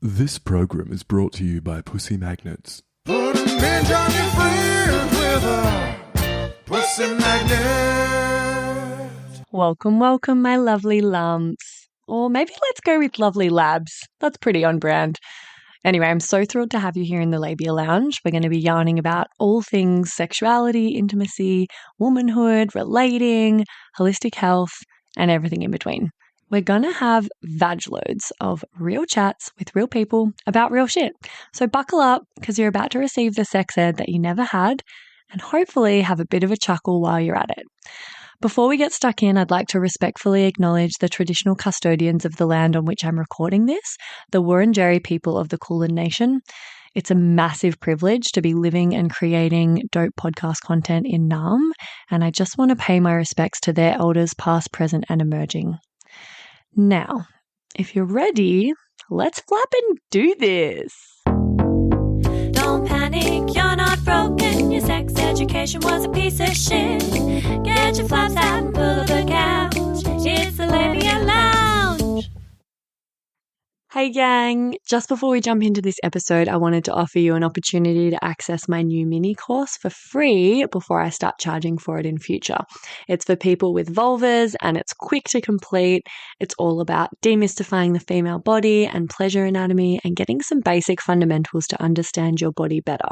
This program is brought to you by Pussy Magnets. Put a midge on your friend with a pussy magnet. Welcome, welcome, my lovely lumps. Or maybe let's go with lovely labs. That's pretty on brand. Anyway, I'm so thrilled to have you here in the Labia Lounge. We're going to be yarning about all things sexuality, intimacy, womanhood, relating, holistic health, and everything in between. We're going to have vag loads of real chats with real people about real shit. So buckle up because you're about to receive the sex ed that you never had and hopefully have a bit of a chuckle while you're at it. Before we get stuck in, I'd like to respectfully acknowledge the traditional custodians of the land on which I'm recording this, the Wurundjeri people of the Kulin Nation. It's a massive privilege to be living and creating dope podcast content in Naarm, and I just want to pay my respects to their elders past, present, and emerging. Now, if you're ready, let's flap and do this. Don't panic, you're not broken. Your sex education was a piece of shit. Get your flaps out and pull up a couch. It's the Labia Lounge. Hey gang, just before we jump into this episode, I wanted to offer you an opportunity to access my new mini course for free before I start charging for it in future. It's for people with vulvas and it's quick to complete. It's all about demystifying the female body and pleasure anatomy and getting some basic fundamentals to understand your body better.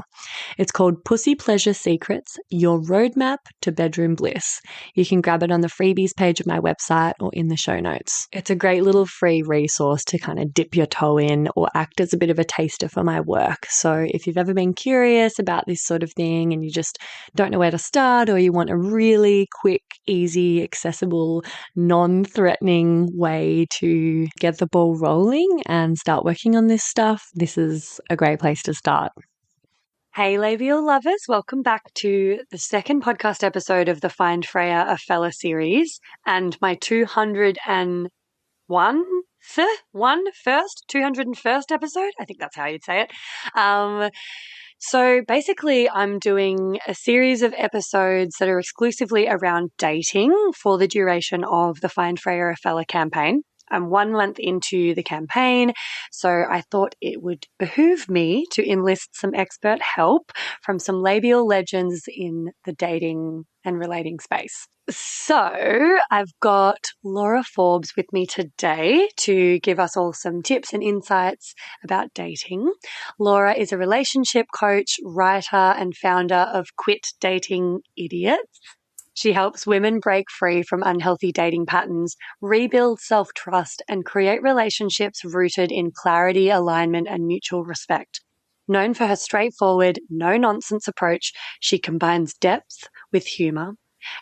It's called Pussy Pleasure Secrets, Your Roadmap to Bedroom Bliss. You can grab it on the freebies page of my website or in the show notes. It's a great little free resource to kind of dip your toe in or act as a bit of a taster for my work. So if you've ever been curious about this sort of thing and you just don't know where to start, or you want a really quick, easy, accessible, non-threatening way to get the ball rolling and start working on this stuff, this is a great place to start. Hey labial lovers, welcome back to the second podcast episode of the Find Freya A Fella series and my 201st episode. I think that's how you'd say it. So basically I'm doing a series of episodes that are exclusively around dating for the duration of the Find Freya A Fella campaign. I'm 1 month into the campaign, so I thought it would behoove me to enlist some expert help from some labial legends in the dating and relating space. So I've got Laura Forbes with me today to give us all some tips and insights about dating. Laura is a relationship coach, writer, and founder of Quit Dating Idiots. She helps women break free from unhealthy dating patterns, rebuild self-trust, and create relationships rooted in clarity, alignment, and mutual respect. Known for her straightforward, no-nonsense approach, she combines depth with humor,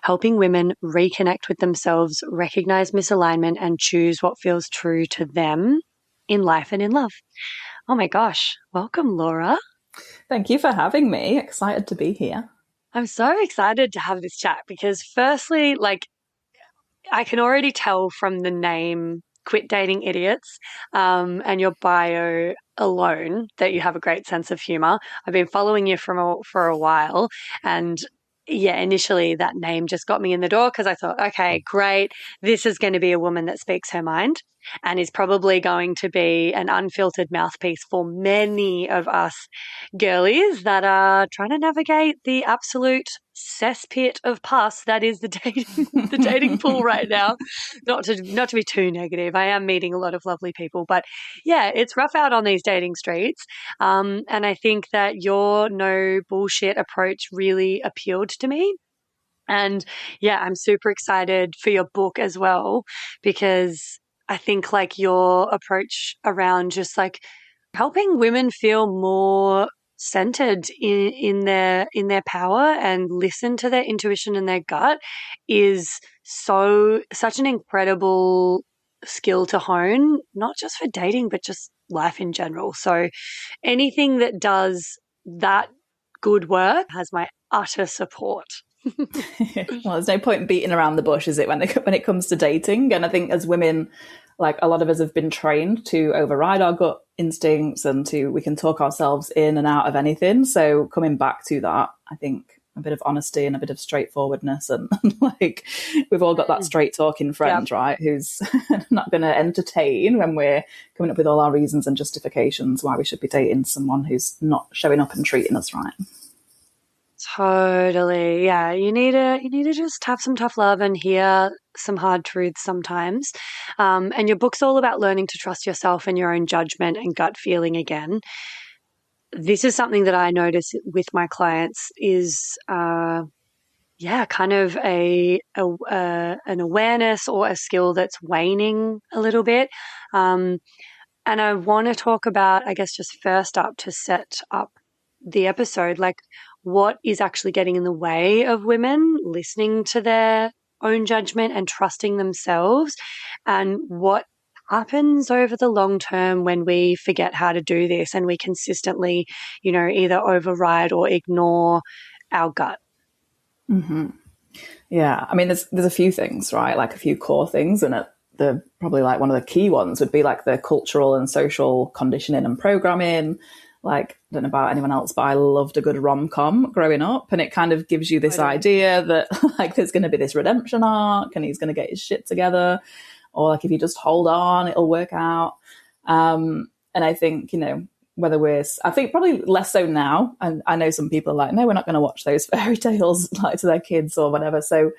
helping women reconnect with themselves, recognize misalignment, and choose what feels true to them in life and in love. Oh my gosh. Welcome, Laura. Thank you for having me. Excited to be here. I'm so excited to have this chat because firstly, I can already tell from the name Quit Dating Idiots and your bio alone that you have a great sense of humor. I've been following you for a while, and yeah, initially that name just got me in the door because I thought, okay, great, this is going to be a woman that speaks her mind and is probably going to be an unfiltered mouthpiece for many of us girlies that are trying to navigate the absolute cesspit of pus that is the dating pool right now. Not to be too negative. I am meeting a lot of lovely people, but yeah, it's rough out on these dating streets. And I think that your no bullshit approach really appealed to me. And yeah, I'm super excited for your book as well, because I think your approach around just helping women feel more centered in their power and listen to their intuition and their gut is such an incredible skill to hone, not just for dating, but just life in general. So anything that does that good work has my utter support. Well, there's no point beating around the bush, is it, when it comes to dating? And I think as women, a lot of us have been trained to override our gut instincts and we can talk ourselves in and out of anything. So coming back to that, I think a bit of honesty and a bit of straightforwardness, and like we've all got that straight talking friend, right, who's not going to entertain when we're coming up with all our reasons and justifications why we should be dating someone who's not showing up and treating us right. Totally. Yeah. You need to just have some tough love and hear some hard truths sometimes. And your book's all about learning to trust yourself and your own judgment and gut feeling again. This is something that I notice with my clients is, kind of an awareness or a skill that's waning a little bit. And I want to talk about, I guess, just first up to set up the episode, like what is actually getting in the way of women listening to their own judgment and trusting themselves, and what happens over the long term when we forget how to do this and we consistently, either override or ignore our gut. Mm-hmm. Yeah. I mean, there's a few things, right? Like a few core things, and the probably like one of the key ones would be like the cultural and social conditioning and programming. Like, I don't know about anyone else, but I loved a good rom-com growing up, and it kind of gives you this idea that like there's going to be this redemption arc and he's going to get his shit together, or like if you just hold on, it'll work out. And I think, I think probably less so now. And I know some people are like, no, we're not going to watch those fairy tales like to their kids or whatever. So,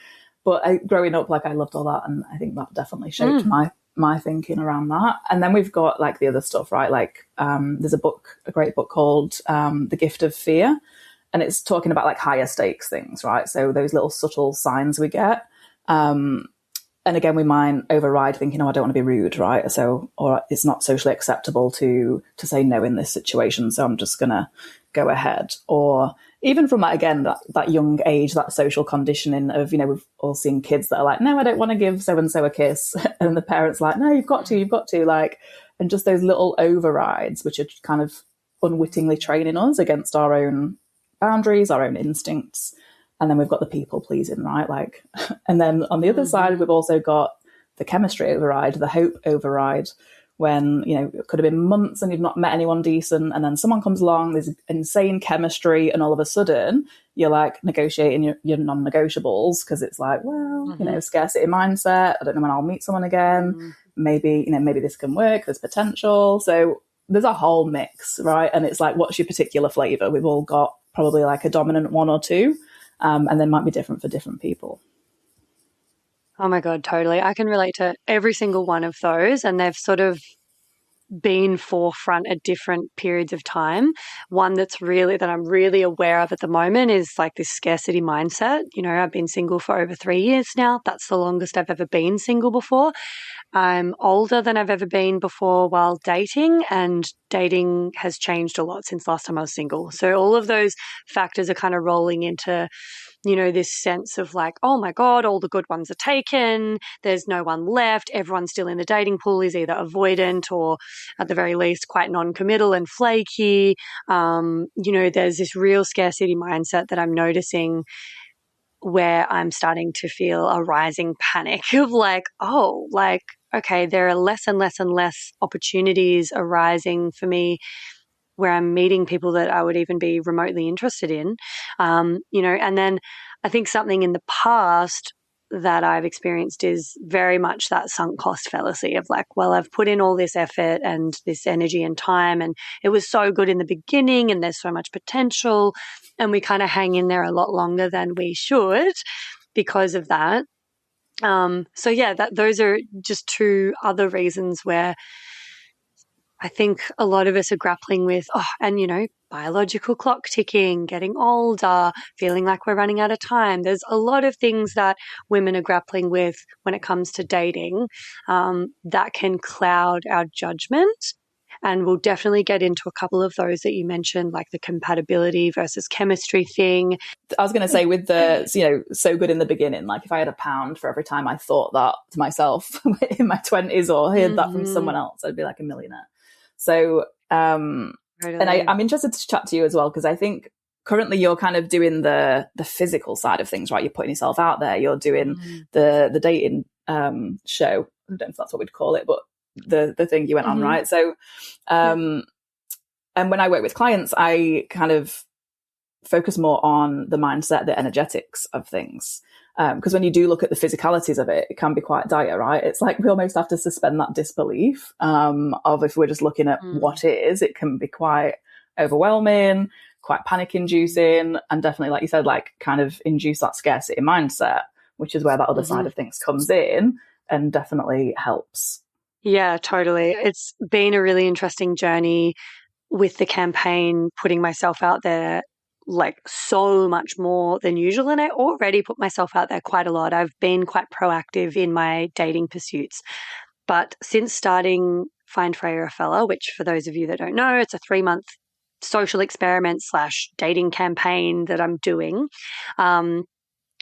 but growing up, like I loved all that, and I think that definitely shaped my thinking around that. And then we've got like the other stuff, right? Like there's a great book called The Gift of Fear, and it's talking about like higher stakes things, right? So those little subtle signs we get. And again, we might override thinking, I don't want to be rude, right? So, or it's not socially acceptable to say no in this situation, so I'm just going to go ahead. Or even from that, again, that young age, that social conditioning of, we've all seen kids that are like, no, I don't want to give so-and-so a kiss. And the parents like, no, you've got to, like, and just those little overrides, which are kind of unwittingly training us against our own boundaries, our own instincts. And then we've got the people pleasing, right? Like, and then on the other side, we've also got the chemistry override, the hope override, when, it could have been months and you've not met anyone decent. And then someone comes along, there's insane chemistry. And all of a sudden you're like negotiating your non-negotiables, because it's like, well, scarcity mindset. I don't know when I'll meet someone again. Maybe this can work. There's potential. So there's a whole mix, right? And it's like, what's your particular flavor? We've all got probably like a dominant one or two. And they might be different for different people. Oh my God, totally. I can relate to every single one of those, and they've sort of been forefront at different periods of time. One that I'm really aware of at the moment is like this scarcity mindset. I've been single for over 3 years now. That's the longest I've ever been single before. I'm older than I've ever been before while dating, and dating has changed a lot since last time I was single. So all of those factors are kind of rolling into, this sense of like, oh my God, all the good ones are taken. There's no one left. Everyone still in the dating pool is either avoidant or at the very least quite non-committal and flaky. There's this real scarcity mindset that I'm noticing, where I'm starting to feel a rising panic of like, okay, there are less and less and less opportunities arising for me where I'm meeting people that I would even be remotely interested in, and then I think something in the past that I've experienced is very much that sunk cost fallacy of like, well, I've put in all this effort and this energy and time, and it was so good in the beginning and there's so much potential, and we kind of hang in there a lot longer than we should because of that. Those are just two other reasons where I think a lot of us are grappling with, biological clock ticking, getting older, feeling like we're running out of time. There's a lot of things that women are grappling with when it comes to dating that can cloud our judgment. And we'll definitely get into a couple of those that you mentioned, like the compatibility versus chemistry thing. I was going to say with the, so good in the beginning, like if I had £1 for every time I thought that to myself in my 20s or heard that from someone else, I'd be like a millionaire. So, and I'm interested to chat to you as well, because I think currently you're kind of doing the physical side of things, right? You're putting yourself out there. You're doing the dating show. I don't know if that's what we'd call it, but the thing you went on, right? So, and when I work with clients, I kind of focus more on the mindset, the energetics of things. Because when you do look at the physicalities of it, it can be quite dire, right? It's like we almost have to suspend that disbelief of if we're just looking at what is, it can be quite overwhelming, quite panic inducing, and definitely, like you said, like kind of induce that scarcity mindset, which is where that other side of things comes in and definitely helps. Yeah, totally. It's been a really interesting journey with the campaign, putting myself out there like so much more than usual. And I already put myself out there quite a lot. I've been quite proactive in my dating pursuits. But since starting Find Freya A Fella, which for those of you that don't know, it's a 3-month social experiment / dating campaign that I'm doing,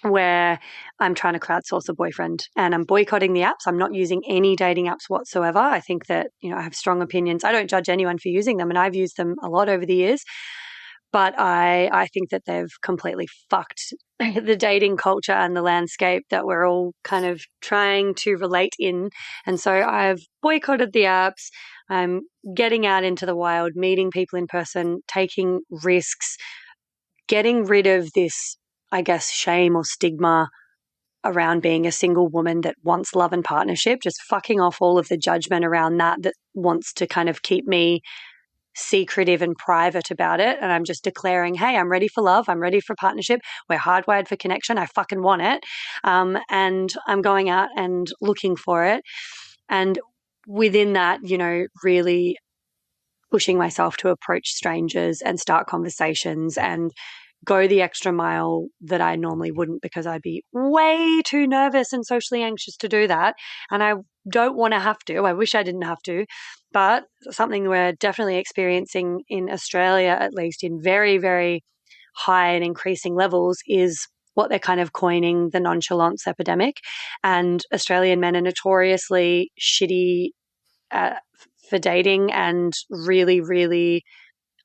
where I'm trying to crowdsource a boyfriend and I'm boycotting the apps. I'm not using any dating apps whatsoever. I think that, I have strong opinions. I don't judge anyone for using them, and I've used them a lot over the years. But I think that they've completely fucked the dating culture and the landscape that we're all kind of trying to relate in. And so I've boycotted the apps. I'm getting out into the wild, meeting people in person, taking risks, getting rid of this, I guess, shame or stigma around being a single woman that wants love and partnership, just fucking off all of the judgment around that wants to kind of keep me secretive and private about it. And I'm just declaring, hey, I'm ready for love. I'm ready for partnership. We're hardwired for connection. I fucking want it. And I'm going out and looking for it. And within that, really pushing myself to approach strangers and start conversations and go the extra mile that I normally wouldn't, because I'd be way too nervous and socially anxious to do that. And I don't want to have to. I wish I didn't have to. But something we're definitely experiencing in Australia, at least in very, very high and increasing levels, is what they're kind of coining the nonchalance epidemic. And Australian men are notoriously shitty for dating and really, really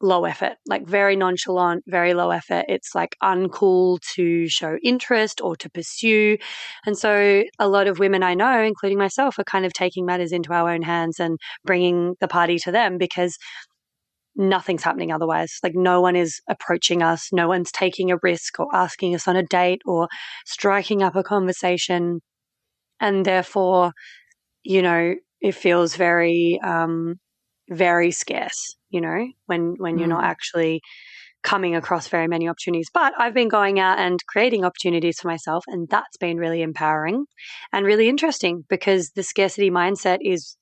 low effort, like very nonchalant, very low effort. It's like uncool to show interest or to pursue. And so a lot of women I know, including myself, are kind of taking matters into our own hands and bringing the party to them, because nothing's happening otherwise. Like no one is approaching us. No one's taking a risk or asking us on a date or striking up a conversation. And therefore, it feels very, very scarce, when you're not actually coming across very many opportunities. But I've been going out and creating opportunities for myself, and that's been really empowering and really interesting, because the scarcity mindset is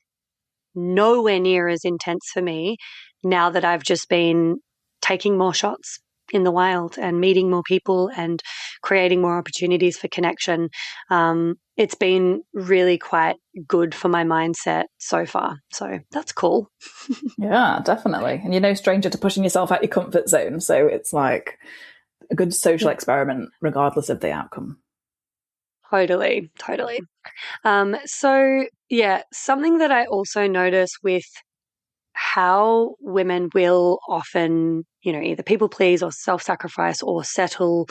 nowhere near as intense for me now that I've just been taking more shots in the wild and meeting more people and creating more opportunities for connection. It's been really quite good for my mindset so far. So that's cool. Yeah, definitely. And you're no stranger to pushing yourself out your comfort zone. So it's like a good social experiment, regardless of the outcome. Totally. So yeah, something that I also notice with how women will often, either people please or self-sacrifice or settle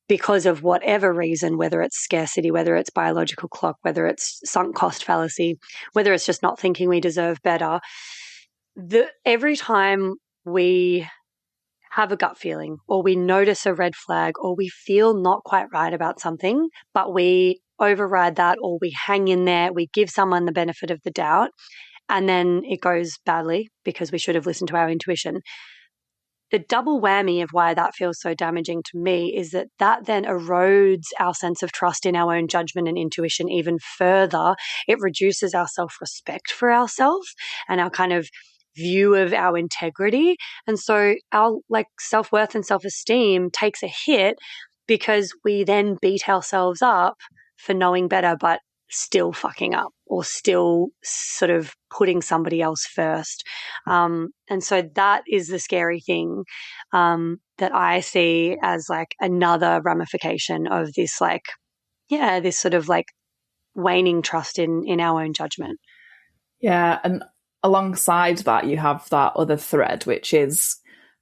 because of whatever reason, whether it's scarcity, whether it's biological clock, whether it's sunk cost fallacy, whether it's just not thinking we deserve better. Every time we have a gut feeling or we notice a red flag or we feel not quite right about something, but we override that or we hang in there, we give someone the benefit of the doubt, and then it goes badly because we should have listened to our intuition. The double whammy of why that feels so damaging to me is that then erodes our sense of trust in our own judgment and intuition even further. It reduces our self-respect for ourselves and our kind of view of our integrity. And so our self-worth and self-esteem takes a hit because we then beat ourselves up for knowing better but still fucking up or still sort of putting somebody else first. And so that is the scary thing that I see as another ramification of this this sort of waning trust in our own judgment. Yeah. And alongside that, you have that other thread, which is,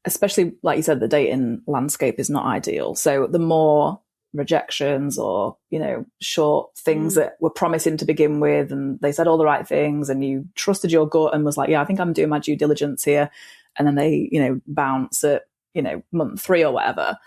especially like you said, the dating landscape is not ideal. So the more rejections or, short things that were promising to begin with, and they said all the right things and you trusted your gut and was like, yeah, I think I'm doing my due diligence here. And then they, bounce at month 3 or whatever,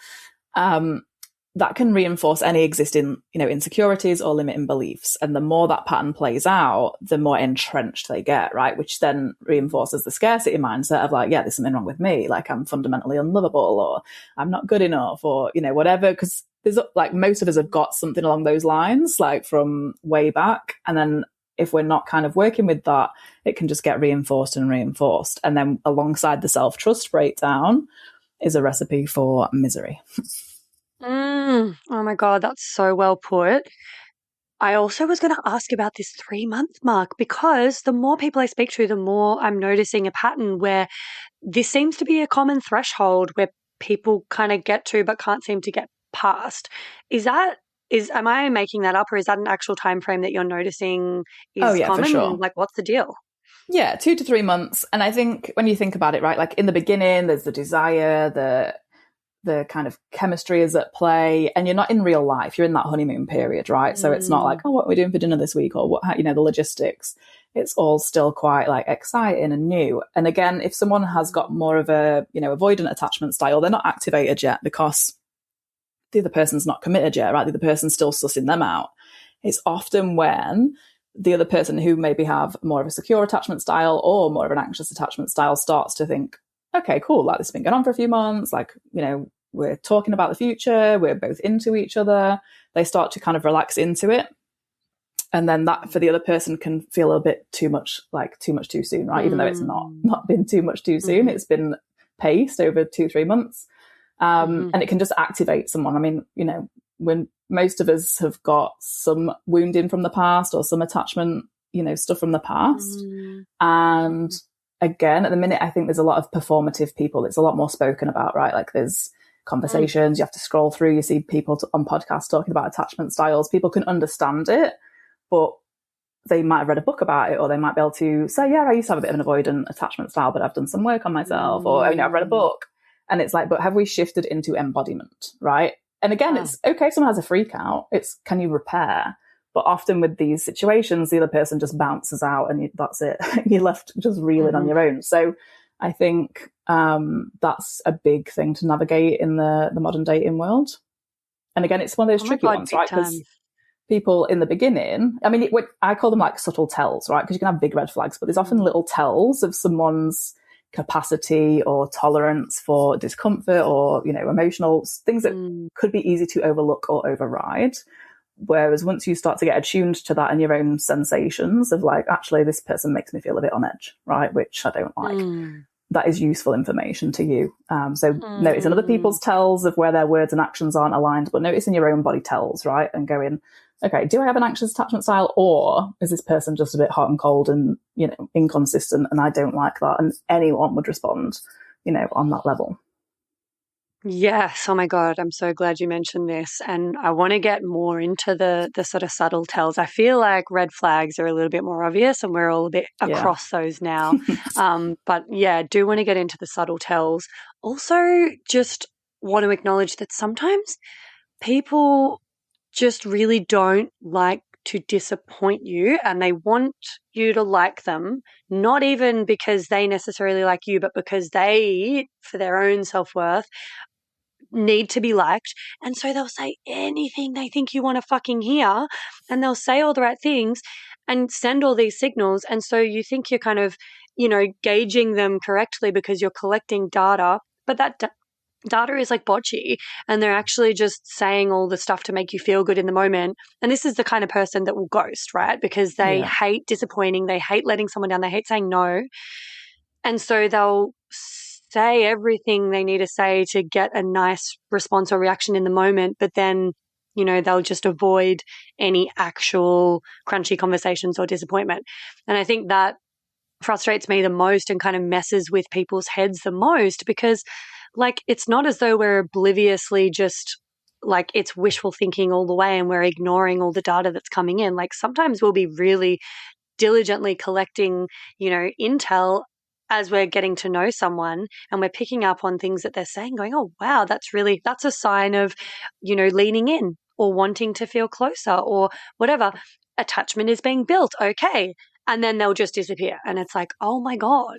that can reinforce any existing, insecurities or limiting beliefs. And the more that pattern plays out, the more entrenched they get, right? Which then reinforces the scarcity mindset of like, yeah, there's something wrong with me. Like I'm fundamentally unlovable, or I'm not good enough, or, whatever. Because there's like most of us have got something along those lines, like from way back. And then if we're not kind of working with that, it can just get reinforced and reinforced. And then alongside the self-trust breakdown is a recipe for misery. Oh my God, that's so well put. I also was going to ask about this 3-month mark, because the more people I speak to, the more I'm noticing a pattern where this seems to be a common threshold where people kind of get to but can't seem to get past. Am I making that up, or is that an actual time frame that you're noticing is common? For sure. Like, what's the deal? Yeah, 2 to 3 months. And I think when you think about it, right, like in the beginning, there's the desire, the kind of chemistry is at play, and you're not in real life. You're in that honeymoon period, right? So it's not like, oh, what are we doing for dinner this week, or what, the logistics. It's all still quite like exciting and new. And again, if someone has got more of a, avoidant attachment style, they're not activated yet because the other person's not committed yet, right? The other person's still sussing them out. It's often when the other person who maybe have more of a secure attachment style or more of an anxious attachment style starts to think, okay, cool, like this has been going on for a few months, like, we're talking about the future, we're both into each other. They start to kind of relax into it. And then that for the other person can feel a bit too much too soon, right? Even though it's not been too much too soon, it's been paced over 2-3 months. And it can just activate someone. I mean, when most of us have got some wounding from the past or some attachment, stuff from the past. And again, at the minute, I think there's a lot of performative people. It's a lot more spoken about, right? Like there's conversations, you have to scroll through, you see people on podcasts talking about attachment styles. People can understand it, but they might have read a book about it, or they might be able to say, yeah, I used to have a bit of an avoidant attachment style, but I've done some work on myself, or I've read a book. And it's like, but have we shifted into embodiment, right? And again, it's okay if someone has a freak out, it's can you repair? But often with these situations, the other person just bounces out and that's it. You're left just reeling on your own. So I think that's a big thing to navigate in the modern dating world. And again, it's one of those tricky ones, right? Because people in the beginning, I mean, I call them like subtle tells, right? Because you can have big red flags, but there's often little tells of someone's capacity or tolerance for discomfort or, emotional things that could be easy to overlook or override. Whereas once you start to get attuned to that and your own sensations of like, actually, this person makes me feel a bit on edge, right? Which I don't like. That is useful information to you. So noticing other people's tells of where their words and actions aren't aligned, but noticing your own body tells, right? And going, okay, do I have an anxious attachment style, or is this person just a bit hot and cold and, inconsistent, and I don't like that? And anyone would respond, on that level. Yes. Oh my God. I'm so glad you mentioned this. And I want to get more into the sort of subtle tells. I feel like red flags are a little bit more obvious and we're all a bit across those now. But yeah, do want to get into the subtle tells. Also just want to acknowledge that sometimes people just really don't like to disappoint you, and they want you to like them, not even because they necessarily like you, but because they, for their own self-worth, need to be liked. And so they'll say anything they think you want to fucking hear, and they'll say all the right things and send all these signals. And so you think you're kind of, gauging them correctly because you're collecting data, but that data is like botchy, and they're actually just saying all the stuff to make you feel good in the moment. And this is the kind of person that will ghost, right? Because they hate disappointing, they hate letting someone down, they hate saying no. And so they'll say everything they need to say to get a nice response or reaction in the moment, but then, they'll just avoid any actual crunchy conversations or disappointment. And I think that frustrates me the most and kind of messes with people's heads the most, because like it's not as though we're obliviously just like it's wishful thinking all the way and we're ignoring all the data that's coming in. Like sometimes we'll be really diligently collecting, intel as we're getting to know someone, and we're picking up on things that they're saying, going, oh, wow, that's a sign of, leaning in or wanting to feel closer or whatever. Attachment is being built. Okay. And then they'll just disappear. And it's like, oh my God,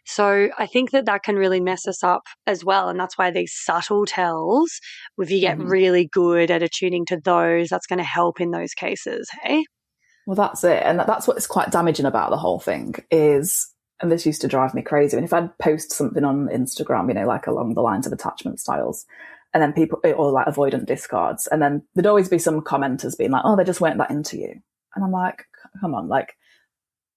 So I think that can really mess us up as well. And that's why these subtle tells, if you get really good at attuning to those, that's going to help in those cases. Hey? Well, that's it. And that's what's quite damaging about the whole thing is, and this used to drive me crazy, and if I'd post something on Instagram, you know, like along the lines of attachment styles, and then people, or like avoidant discards, and then there'd always be some commenters being like, oh, they just weren't that into you. And I'm like, come on, like,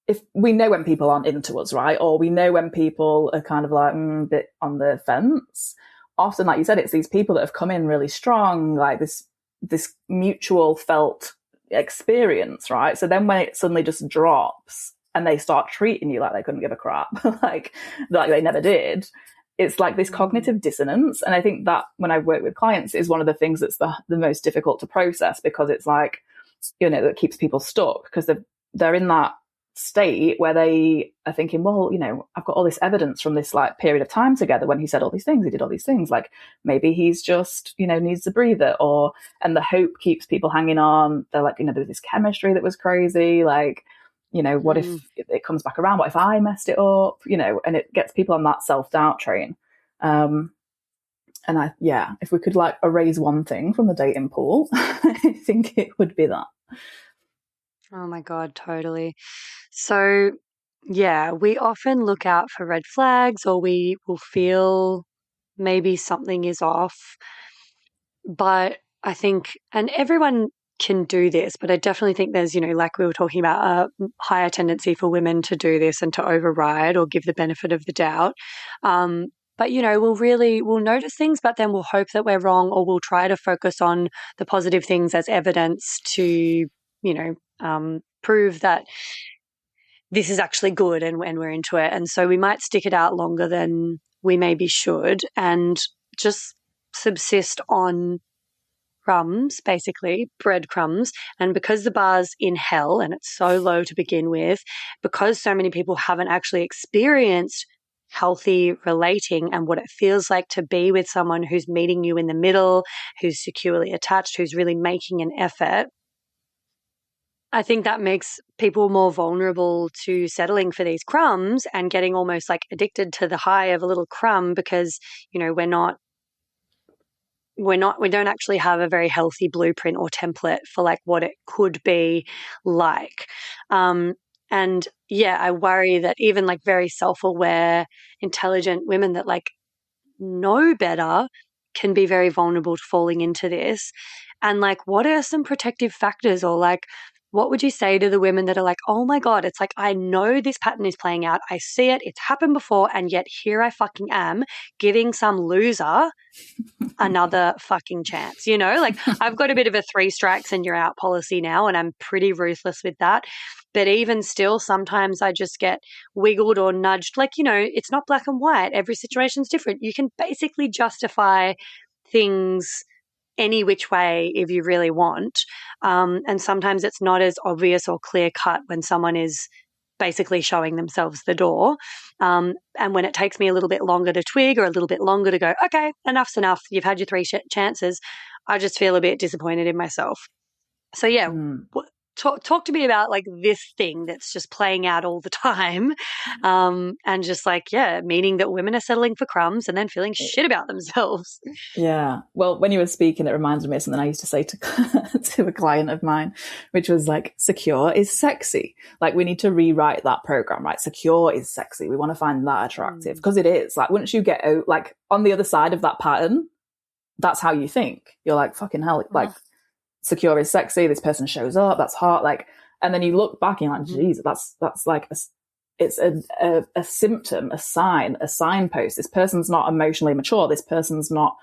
if we know when people aren't into us, right? Or we know when people are kind of like a bit on the fence. Often, like you said, it's these people that have come in really strong, like this mutual felt experience, right? So then when it suddenly just drops and they start treating you like they couldn't give a crap, like they never did, it's like this cognitive dissonance. And I think that when I work with clients is one of the things that's the most difficult to process, because it's like, you know, that keeps people stuck, because they're in that state where they are thinking, well, you know, I've got all this evidence from this like period of time together when he said all these things, he did all these things, like maybe he's just, you know, needs a breather, and the hope keeps people hanging on. They're like, you know, there's this chemistry that was crazy, like, you know, what if it comes back around, what if I messed it up, you know, and it gets people on that self-doubt train. And if we could like erase one thing from the dating pool, I think it would be that. Oh my God, totally. So, yeah, we often look out for red flags, or we will feel maybe something is off. But I think, and everyone can do this, but I definitely think there's, you know, like we were talking about, a higher tendency for women to do this and to override or give the benefit of the doubt. But, you know, we'll notice things, but then we'll hope that we're wrong, or we'll try to focus on the positive things as evidence to, you know, prove that this is actually good and we're into it. And so we might stick it out longer than we maybe should, and just subsist on crumbs, basically breadcrumbs. And because the bar's in hell and it's so low to begin with, because so many people haven't actually experienced healthy relating and what it feels like to be with someone who's meeting you in the middle, who's securely attached, who's really making an effort, I think that makes people more vulnerable to settling for these crumbs and getting almost like addicted to the high of a little crumb, because, you know, we don't actually have a very healthy blueprint or template for like what it could be like. And yeah, I worry that even like very self-aware, intelligent women that like know better can be very vulnerable to falling into this. And like, what are some protective factors, or like, what would you say to the women that are like, oh my God, it's like, I know this pattern is playing out. I see it. It's happened before. And yet here I fucking am giving some loser another fucking chance. You know, like I've got a bit of a 3 strikes and you're out policy now, and I'm pretty ruthless with that. But even still, sometimes I just get wiggled or nudged. Like, you know, it's not black and white. Every situation's different. You can basically justify things any which way if you really want. And sometimes it's not as obvious or clear cut when someone is basically showing themselves the door. And when it takes me a little bit longer to twig, or a little bit longer to go, okay, enough's enough, you've had your 3 chances, I just feel a bit disappointed in myself. So yeah, talk to me about like this thing that's just playing out all the time, and just like, yeah, meaning that women are settling for crumbs and then feeling shit about themselves. Yeah. Well, when you were speaking, it reminded me of something I used to say to a client of mine, which was like, secure is sexy. Like, we need to rewrite that program, right? Secure is sexy. We want to find that attractive, because it is. Like, once you get out, like on the other side of that pattern, that's how you think. You're like, fucking hell, like, secure is sexy. This person shows up. That's hot. Like, and then you look back and you're like, geez, that's like, it's a symptom, a sign, a signpost. This person's not emotionally mature. This person's not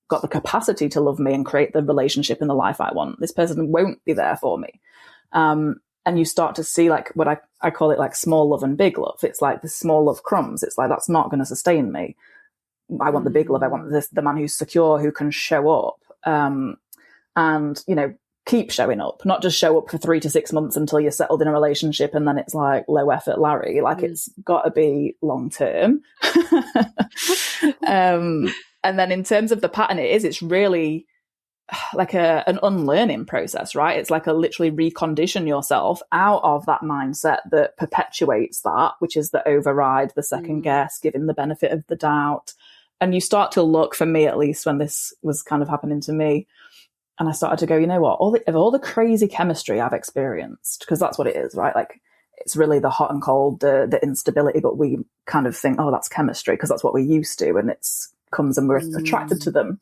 got the capacity to love me and create the relationship and the life I want. This person won't be there for me. And you start to see like what I call it, like small love and big love. It's like the small love crumbs. It's like, that's not going to sustain me. I want the big love. I want the man who's secure, who can show up. And, you know, keep showing up, not just show up for 3 to 6 months until you're settled in a relationship and then it's like low effort Larry. Like, it's got to be long term. And then in terms of the pattern, it's really like an unlearning process, right? It's like a literally recondition yourself out of that mindset that perpetuates that, which is the override, the second guess, giving the benefit of the doubt. And you start to look, for me at least, when this was kind of happening to me, and I started to go, you know what, all the crazy chemistry I've experienced, because that's what it is, right? Like, it's really the hot and cold, the instability, but we kind of think, oh, that's chemistry because that's what we're used to, and it's comes and we're attracted to them.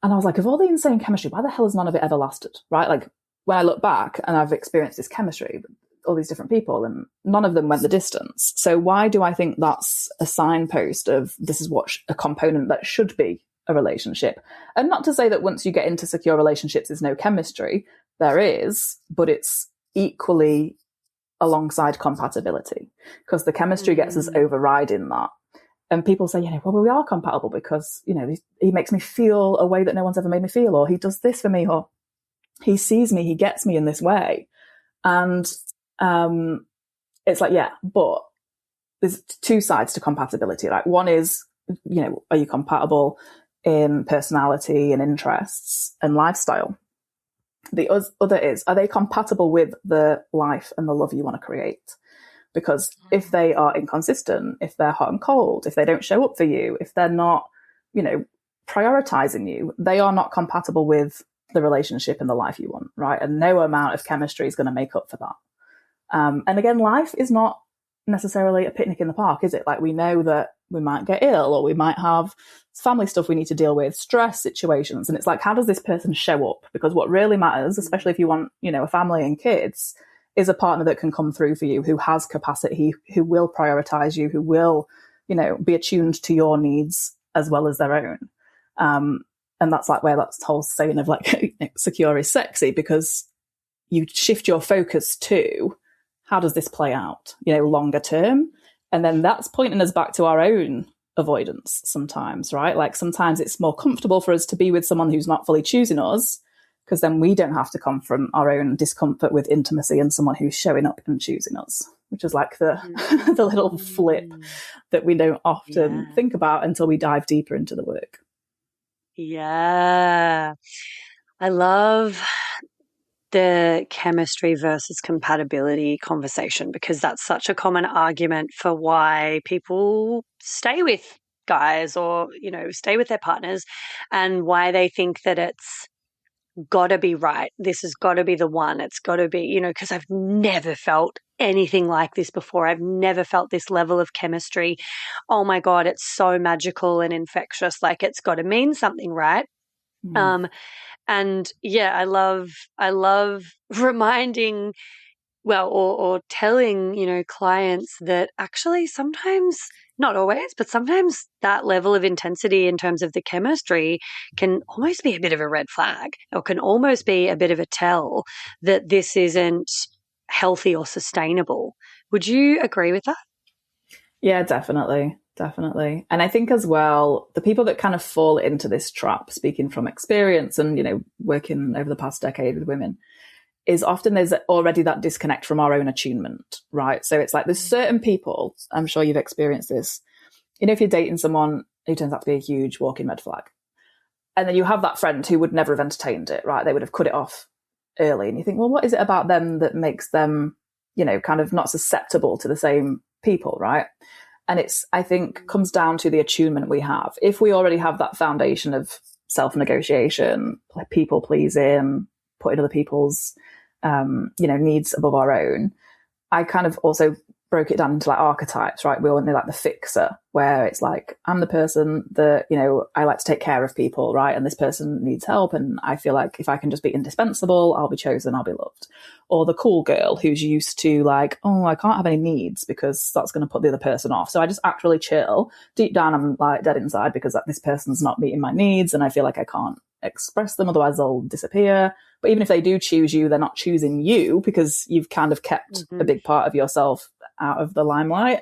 And I was like, of all the insane chemistry, why the hell has none of it ever lasted, right? Like, when I look back and I've experienced this chemistry, all these different people, and none of them went the distance. So why do I think that's a signpost of this is what a component that should be a relationship? And not to say that once you get into secure relationships, there's no chemistry. There is, but it's equally alongside compatibility, because the chemistry gets us overriding that. And people say, well, we are compatible because, he makes me feel a way that no one's ever made me feel, or he does this for me, or he sees me, he gets me in this way. And it's like, yeah, but there's two sides to compatibility. Like, one is, are you compatible in personality and interests and lifestyle? The other is, are they compatible with the life and the love you want to create? Because if they are inconsistent, if they're hot and cold, if they don't show up for you, if they're not, prioritizing you, they are not compatible with the relationship and the life you want, right? And no amount of chemistry is going to make up for that. And again, life is not necessarily a picnic in the park, is it? Like, we know that we might get ill, or we might have family stuff we need to deal with, stress situations. And it's like, how does this person show up? Because what really matters, especially if you want, a family and kids, is a partner that can come through for you, who has capacity, who will prioritize you, who will, be attuned to your needs as well as their own. And that's like where that whole saying of like secure is sexy, because you shift your focus to how does this play out, longer term. And then that's pointing us back to our own avoidance sometimes, right? Like, sometimes it's more comfortable for us to be with someone who's not fully choosing us, because then we don't have to confront our own discomfort with intimacy and someone who's showing up and choosing us, which is like the the little flip that we don't often think about until we dive deeper into the work. Yeah. I love the chemistry versus compatibility conversation, because that's such a common argument for why people stay with guys, or, stay with their partners, and why they think that it's got to be right. This has got to be the one. It's got to be, because I've never felt anything like this before. I've never felt this level of chemistry. Oh my God, it's so magical and infectious. Like, it's got to mean something, right? And yeah, I love reminding, or telling, clients that actually sometimes, not always, but sometimes that level of intensity in terms of the chemistry can almost be a bit of a red flag, or can almost be a bit of a tell that this isn't healthy or sustainable. Would you agree with that? Yeah, definitely. Definitely. And I think as well, the people that kind of fall into this trap, speaking from experience and, working over the past decade with women, is often there's already that disconnect from our own attunement, right? So it's like there's certain people, I'm sure you've experienced this, if you're dating someone who turns out to be a huge walking red flag, and then you have that friend who would never have entertained it, right? They would have cut it off early. And you think, well, what is it about them that makes them, kind of not susceptible to the same people, right? And I think, comes down to the attunement we have. If we already have that foundation of self-negotiation, people pleasing, putting other people's, needs above our own, I kind of also broke it down into like archetypes, right? We all know like the fixer, where it's like, I'm the person that, I like to take care of people, right? And this person needs help. And I feel like if I can just be indispensable, I'll be chosen, I'll be loved. Or the cool girl who's used to like, oh, I can't have any needs because that's going to put the other person off. So I just act really chill. Deep down, I'm like dead inside because this person's not meeting my needs. And I feel like I can't express them, otherwise they'll disappear. But even if they do choose you, they're not choosing you because you've kind of kept a big part of yourself out of the limelight.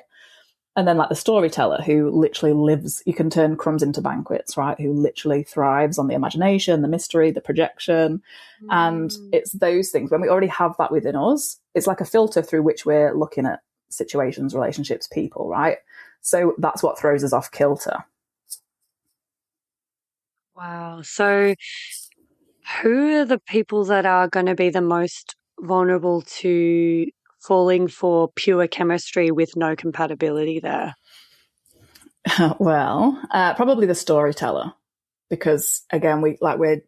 And then like the storyteller who literally lives, you can turn crumbs into banquets, right? Who literally thrives on the imagination, the mystery, the projection. And it's those things, when we already have that within us, it's like a filter through which we're looking at situations, relationships, people, right? So that's what throws us off kilter. Wow. So Who are the people that are going to be the most vulnerable to falling for pure chemistry with no compatibility there? Well, probably the storyteller, because again, we're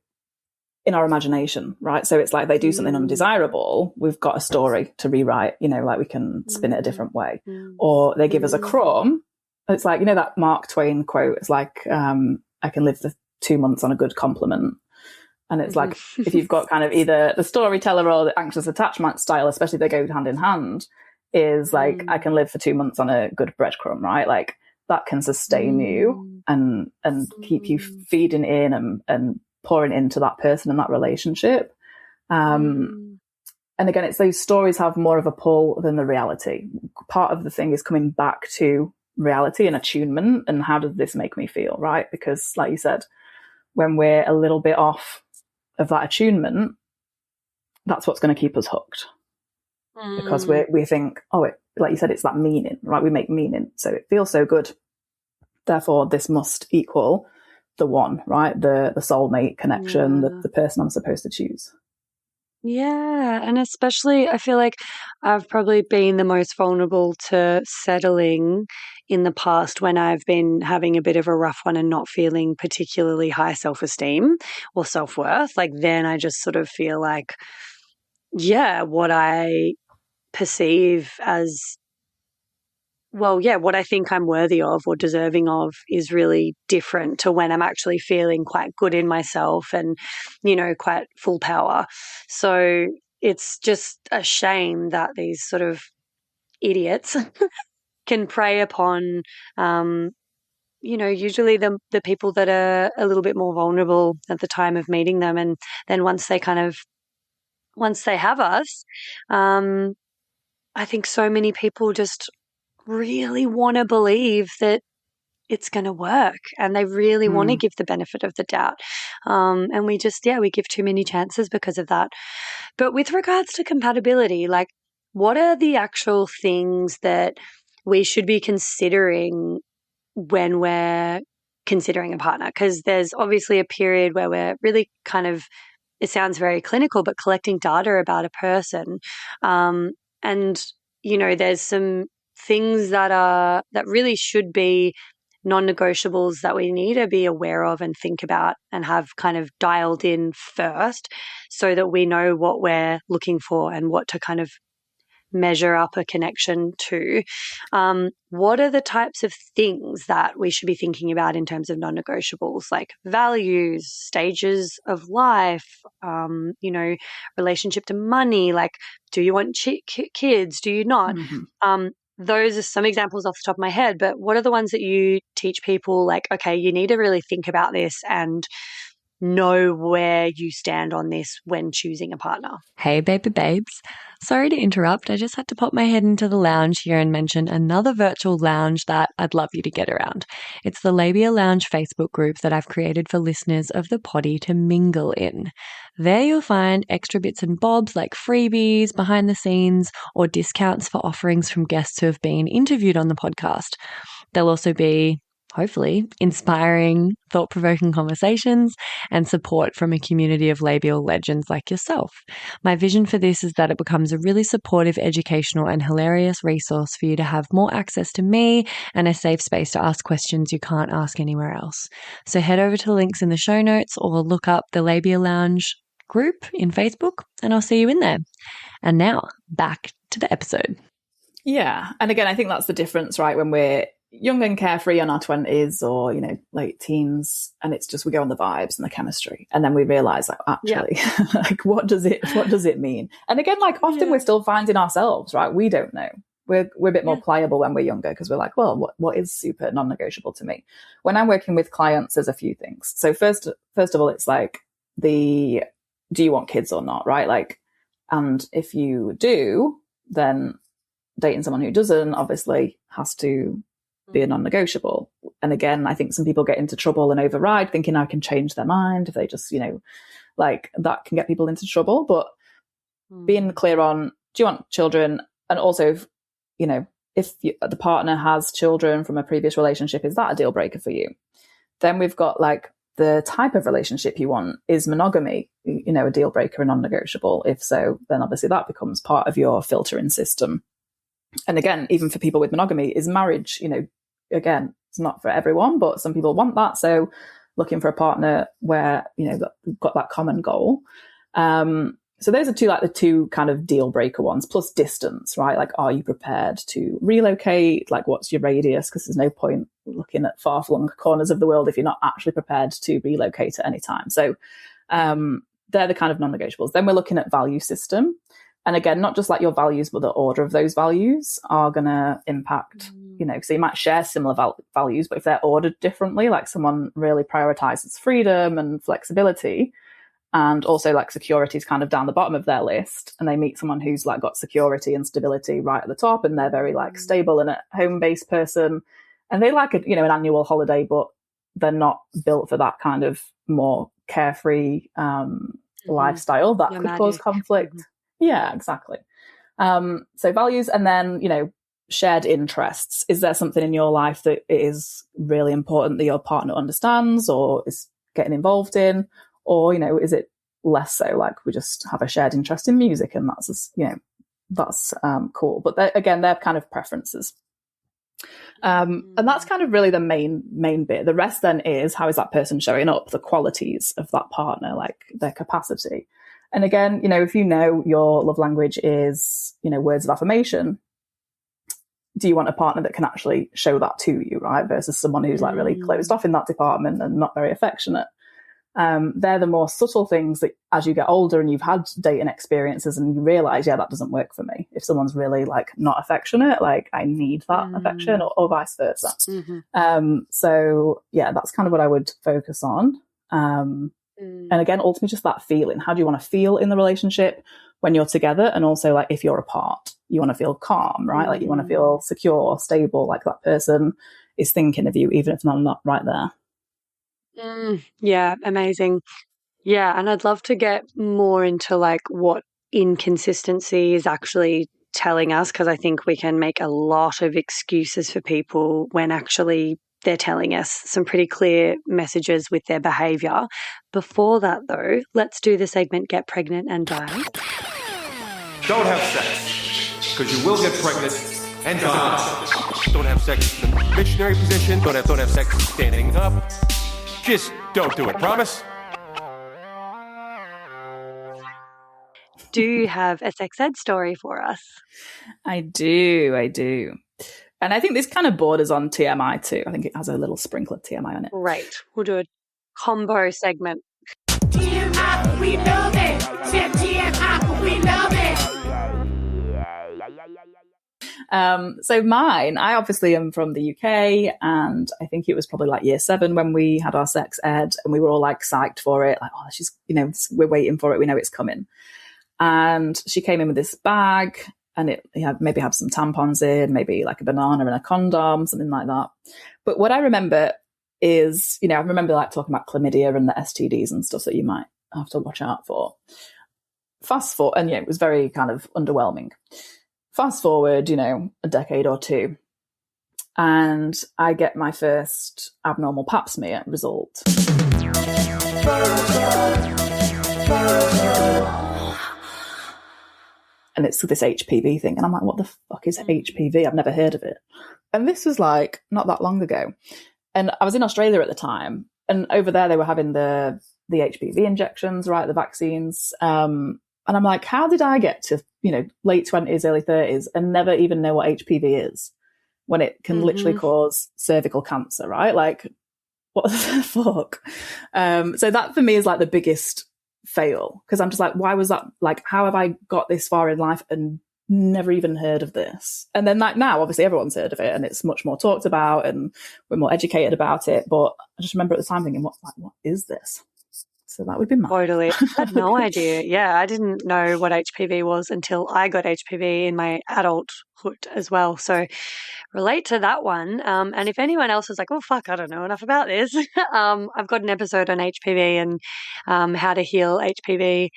in our imagination, right? So it's like they do something undesirable, we've got a story to rewrite, like we can spin it a different way. Or they give us a crumb. It's like, that Mark Twain quote, it's like, I can live for 2 months on a good compliment. And it's like, if you've got kind of either the storyteller or the anxious attachment style, especially if they go hand in hand, is like, I can live for 2 months on a good breadcrumb, right? Like that can sustain you and keep you feeding in and pouring into that person and that relationship. And again, it's those stories have more of a pull than the reality. Part of the thing is coming back to reality and attunement, and how does this make me feel, right? Because like you said, when we're a little bit off of that attunement, that's what's going to keep us hooked. Because we think, like you said, it's that meaning, right? We make meaning. So it feels so good. Therefore, this must equal the one, right? The soulmate connection, the person I'm supposed to choose. Yeah. And especially, I feel like I've probably been the most vulnerable to settling in the past when I've been having a bit of a rough one and not feeling particularly high self-esteem or self-worth. Like then I just sort of feel like, what I perceive as, what I think I'm worthy of or deserving of is really different to when I'm actually feeling quite good in myself and, quite full power. So it's just a shame that these sort of idiots can prey upon, usually the people that are a little bit more vulnerable at the time of meeting them. And then once they have us, I think so many people just really want to believe that it's going to work, and they really want to give the benefit of the doubt. And we just, we give too many chances because of that. But with regards to compatibility, like what are the actual things that we should be considering when we're considering a partner? Because there's obviously a period where we're really kind of, it sounds very clinical, but collecting data about a person. And, there's some things that really should be non-negotiables that we need to be aware of and think about and have kind of dialed in first, so that we know what we're looking for and what to kind of measure up a connection to. What are the types of things that we should be thinking about in terms of non-negotiables, like values, stages of life, relationship to money, like do you want kids, do you not? Those are some examples off the top of my head, but what are the ones that you teach people, like, okay, you need to really think about this and know where you stand on this when choosing a partner? Hey, baby babes. Sorry to interrupt. I just had to pop my head into the lounge here and mention another virtual lounge that I'd love you to get around. It's the Labia Lounge Facebook group that I've created for listeners of the potty to mingle in. There you'll find extra bits and bobs like freebies, behind the scenes, or discounts for offerings from guests who have been interviewed on the podcast. There'll also be, hopefully, inspiring, thought-provoking conversations and support from a community of labial legends like yourself. My vision for this is that it becomes a really supportive, educational and hilarious resource for you to have more access to me and a safe space to ask questions you can't ask anywhere else. So head over to the links in the show notes or look up the Labia Lounge group in Facebook and I'll see you in there. And now, back to the episode. Yeah. And again, I think that's the difference, right? When we're young and carefree in our 20s or, late teens, and it's just we go on the vibes and the chemistry. And then we realize, like, actually, like, what does it mean? And again, like, often we're still finding ourselves, right? We don't know. We're a bit more pliable when we're younger because we're like, well, what is super non-negotiable to me? When I'm working with clients, there's a few things. So first of all, it's like do you want kids or not, right? Like, and if you do, then dating someone who doesn't obviously has to be a non-negotiable. And again, I think some people get into trouble and override thinking I can change their mind if they just, like that can get people into trouble. But being clear on, do you want children? And also, if the partner has children from a previous relationship, is that a deal breaker for you? Then we've got like the type of relationship you want. Is monogamy, a deal breaker and non-negotiable? If so, then obviously that becomes part of your filtering system. And again, even for people with monogamy, is marriage, again, it's not for everyone, but some people want that. So looking for a partner where, you've got that common goal. So those are the two kind of deal breaker ones, plus distance, right? Like, are you prepared to relocate? Like, what's your radius? Because there's no point looking at far-flung corners of the world if you're not actually prepared to relocate at any time. So they're the kind of non-negotiables. Then we're looking at value system. And again, not just like your values, but the order of those values are going to impact, so you might share similar values, but if they're ordered differently, like someone really prioritizes freedom and flexibility, and also like security is kind of down the bottom of their list, and they meet someone who's like got security and stability right at the top, and they're very like stable and a home-based person, and they like an annual holiday, but they're not built for that kind of more carefree lifestyle. That could cause conflict. Yeah, exactly. So values, and then, shared interests. Is there something in your life that is really important that your partner understands or is getting involved in? Or, is it less so, like we just have a shared interest in music and that's, that's cool. But they're kind of preferences. And that's kind of really the main bit. The rest then is, how is that person showing up, the qualities of that partner, like their capacity. And again, if your love language is, words of affirmation, do you want a partner that can actually show that to you, right? Versus someone who's like really closed off in that department and not very affectionate. They're the more subtle things that as you get older and you've had dating experiences and you realize, that doesn't work for me. If someone's really like not affectionate, like I need that affection, or vice versa. So that's kind of what I would focus on. And again, ultimately just that feeling. How do you want to feel in the relationship when you're together? And also like if you're apart, you want to feel calm, right? Like you want to feel secure, stable, like that person is thinking of you, even if they're not right there. Yeah, amazing. Yeah, and I'd love to get more into like what inconsistency is actually telling us, because I think we can make a lot of excuses for people when actually they're telling us some pretty clear messages with their behaviour. Before that, though, let's do the segment Get Pregnant and Die. Don't have sex, because you will get pregnant and die. Don't have sex in the missionary position. Don't have sex standing up. Just don't do it, promise? Do you have a sex ed story for us? I do. And I think this kind of borders on TMI too. I think it has a little sprinkle of TMI on it. Great. We'll do a combo segment. TMI, we love it. TMI, we love it. So mine, I obviously am from the UK, and I think it was probably like year 7 when we had our sex ed, and we were all like psyched for it. Like, oh, she's, we're waiting for it. We know it's coming. And she came in with this bag, and it maybe had some tampons in, maybe like a banana and a condom, something like that. But what I remember is, I remember like talking about chlamydia and the STDs and stuff that you might have to watch out for. Fast forward, and it was very kind of underwhelming. Fast forward, a decade or two, and I get my first abnormal pap smear result. And it's this HPV thing. And I'm like, what the fuck is HPV? I've never heard of it. And this was like not that long ago. And I was in Australia at the time. And over there, they were having the HPV injections, right? The vaccines. And I'm like, how did I get to, late 20s, early 30s and never even know what HPV is when it can literally cause cervical cancer, right? Like, what the fuck? So that for me is like the biggest fail, because I'm just like, why was that? Like, how have I got this far in life and never even heard of this? And then like now, obviously everyone's heard of it and it's much more talked about and we're more educated about it. But I just remember at the time thinking, what is this? So that would be mine. Totally. I had no idea. Yeah, I didn't know what HPV was until I got HPV in my adulthood as well. So relate to that one. And if anyone else is like, oh, fuck, I don't know enough about this, I've got an episode on HPV and how to heal HPV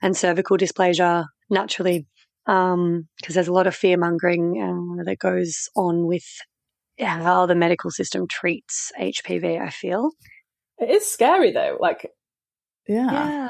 and cervical dysplasia naturally, because there's a lot of fear-mongering that goes on with how the medical system treats HPV, I feel. It is scary though. Like, Yeah.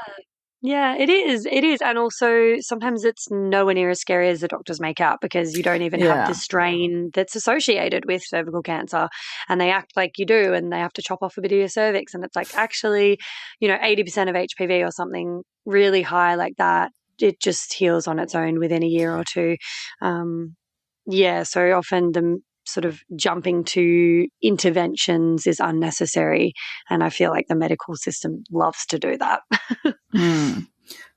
Yeah, it is. It is. And also sometimes it's nowhere near as scary as the doctors make out because you don't even have the strain that's associated with cervical cancer. And they act like you do and they have to chop off a bit of your cervix. And it's like actually, 80% of HPV or something really high like that, it just heals on its own within a year or two. So often the sort of jumping to interventions is unnecessary. And I feel like the medical system loves to do that.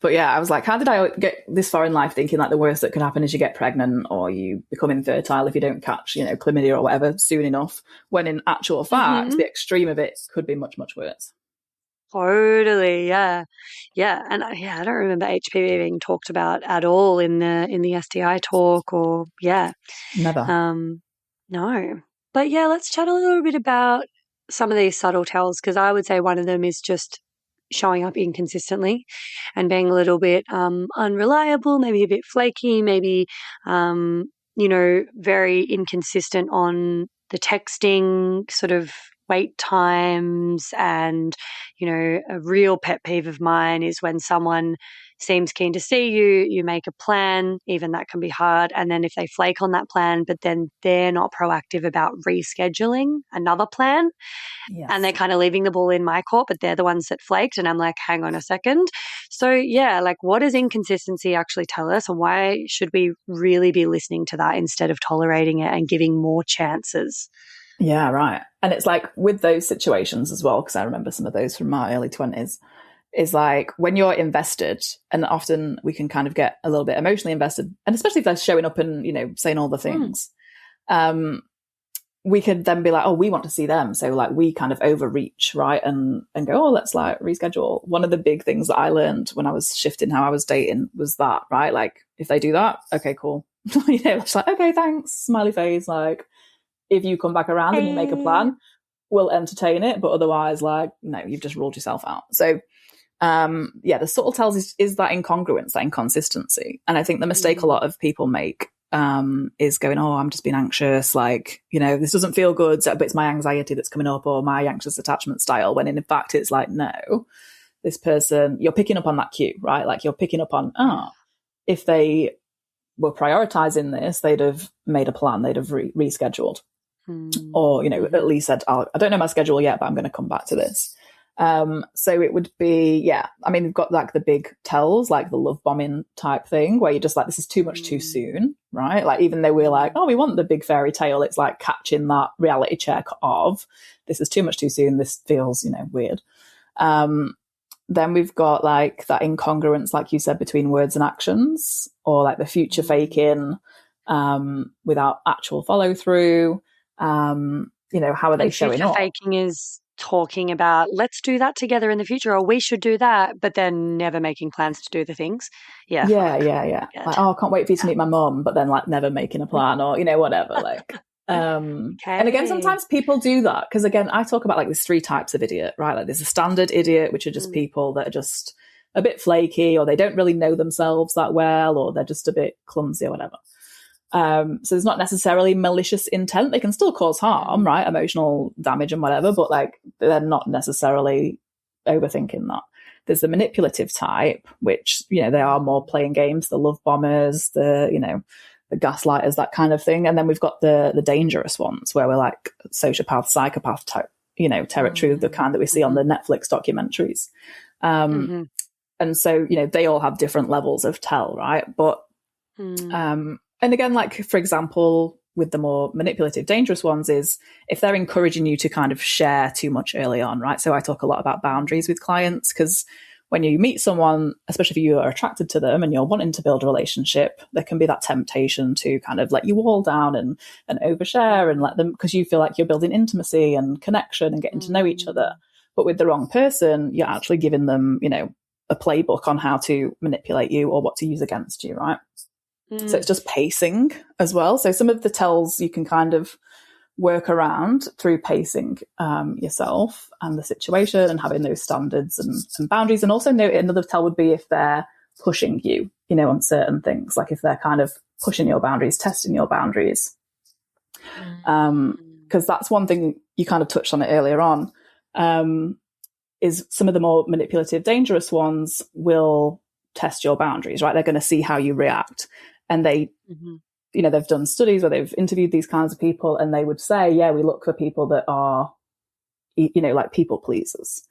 But yeah, I was like, how did I get this far in life thinking like the worst that could happen is you get pregnant or you become infertile if you don't catch, chlamydia or whatever soon enough, when in actual fact, the extreme of it could be much, much worse. Totally, yeah. Yeah, and I don't remember HPV being talked about at all in the STI talk or Never. No. But yeah, let's chat a little bit about some of these subtle tells because I would say one of them is just showing up inconsistently and being a little bit unreliable, maybe a bit flaky, maybe very inconsistent on the texting sort of wait times. And a real pet peeve of mine is when someone seems keen to see you, you make a plan, even that can be hard, and then if they flake on that plan but then they're not proactive about rescheduling another plan, and they're kind of leaving the ball in my court, but they're the ones that flaked, and I'm like, hang on a second. So yeah, like what does inconsistency actually tell us, and why should we really be listening to that instead of tolerating it and giving more chances? Yeah, right. And it's like with those situations as well, because I remember some of those from my early 20s, is like when you're invested, and often we can kind of get a little bit emotionally invested, and especially if they're showing up and, saying all the things, we could then be like, oh, we want to see them. So like we kind of overreach, right? And go, oh, let's like reschedule. One of the big things that I learned when I was shifting how I was dating was that, right? Like if they do that, okay, cool. It's like, okay, thanks, smiley face. Like if you come back around and you make a plan, we'll entertain it. But otherwise, like, no, you've just ruled yourself out. So the subtle tells is that incongruence, that inconsistency. And I think the mistake a lot of people make is going, oh, I'm just being anxious, like, this doesn't feel good, but it's my anxiety that's coming up, or my anxious attachment style, when in fact it's like, no, this person, you're picking up on that cue, right? Like you're picking up on, if they were prioritizing this, they'd have made a plan, they'd have rescheduled. Or, at least said, I don't know my schedule yet, but I'm going to come back to this. So it would be, we've got like the big tells, like the love bombing type thing, where you're just like, this is too much too soon, right? Like, even though we're like, oh, we want the big fairy tale, it's like catching that reality check of this is too much too soon. This feels, weird. Then we've got like that incongruence, like you said, between words and actions, or like the future faking, without actual follow through. How are they showing up? Faking is talking about, let's do that together in the future, or we should do that, but then never making plans to do the things. Yeah. Like, oh, I can't wait for you to meet my mum, but then like never making a plan, or whatever. Like, And again, sometimes people do that because, again, I talk about like there's 3 types of idiot, right? Like there's a standard idiot, which are just people that are just a bit flaky, or they don't really know themselves that well, or they're just a bit clumsy or whatever. So there's not necessarily malicious intent. They can still cause harm, right? Emotional damage and whatever, but like they're not necessarily overthinking that. There's the manipulative type, which, they are more playing games, the love bombers, the gaslighters, that kind of thing. And then we've got the dangerous ones where we're like sociopath, psychopath type, territory, the kind that we see on the Netflix documentaries. And so, they all have different levels of tell, right? But, and again, like, for example, with the more manipulative, dangerous ones is if they're encouraging you to kind of share too much early on, right? So I talk a lot about boundaries with clients, because when you meet someone, especially if you are attracted to them and you're wanting to build a relationship, there can be that temptation to kind of let you all down and overshare and let them, because you feel like you're building intimacy and connection and getting to know each other. But with the wrong person, you're actually giving them, a playbook on how to manipulate you or what to use against you, right? So it's just pacing as well. So some of the tells you can kind of work around through pacing yourself and the situation and having those standards and boundaries. And also another tell would be if they're pushing you, on certain things, like if they're kind of pushing your boundaries, testing your boundaries. Because that's one thing you kind of touched on it earlier on. is some of the more manipulative, dangerous ones will test your boundaries, right? They're going to see how you react. And they, you know, they've done studies where they've interviewed these kinds of people, and they would say, yeah, we look for people that are, you know, like people pleasers.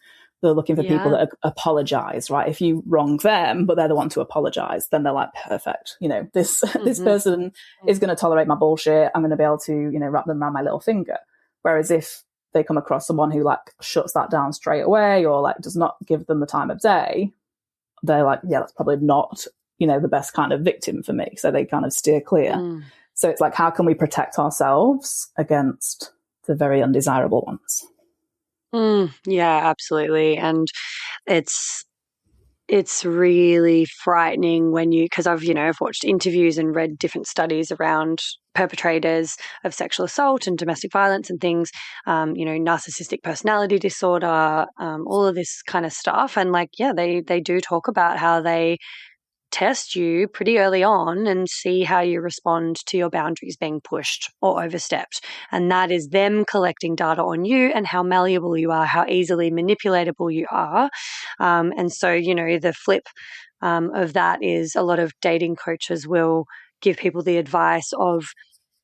They're looking for people that apologize, right? If you wrong them, but they're the one to apologize, then they're like, perfect. You know, this person is going to tolerate my bullshit. I'm going to be able to, you know, wrap them around my little finger. Whereas if they come across someone who like shuts that down straight away, or like does not give them the time of day, they're like, yeah, that's probably not, you know, the best kind of victim for me. So they kind of steer clear. So it's like, how can we protect ourselves against the very undesirable ones? Yeah, absolutely. And it's really frightening when because I've watched interviews and read different studies around perpetrators of sexual assault and domestic violence and things, narcissistic personality disorder, all of this kind of stuff. And like, yeah, they do talk about how they test you pretty early on and see how you respond to your boundaries being pushed or overstepped. And that is them collecting data on you and how malleable you are, how easily manipulatable you are. And so, the flip of that is a lot of dating coaches will give people the advice of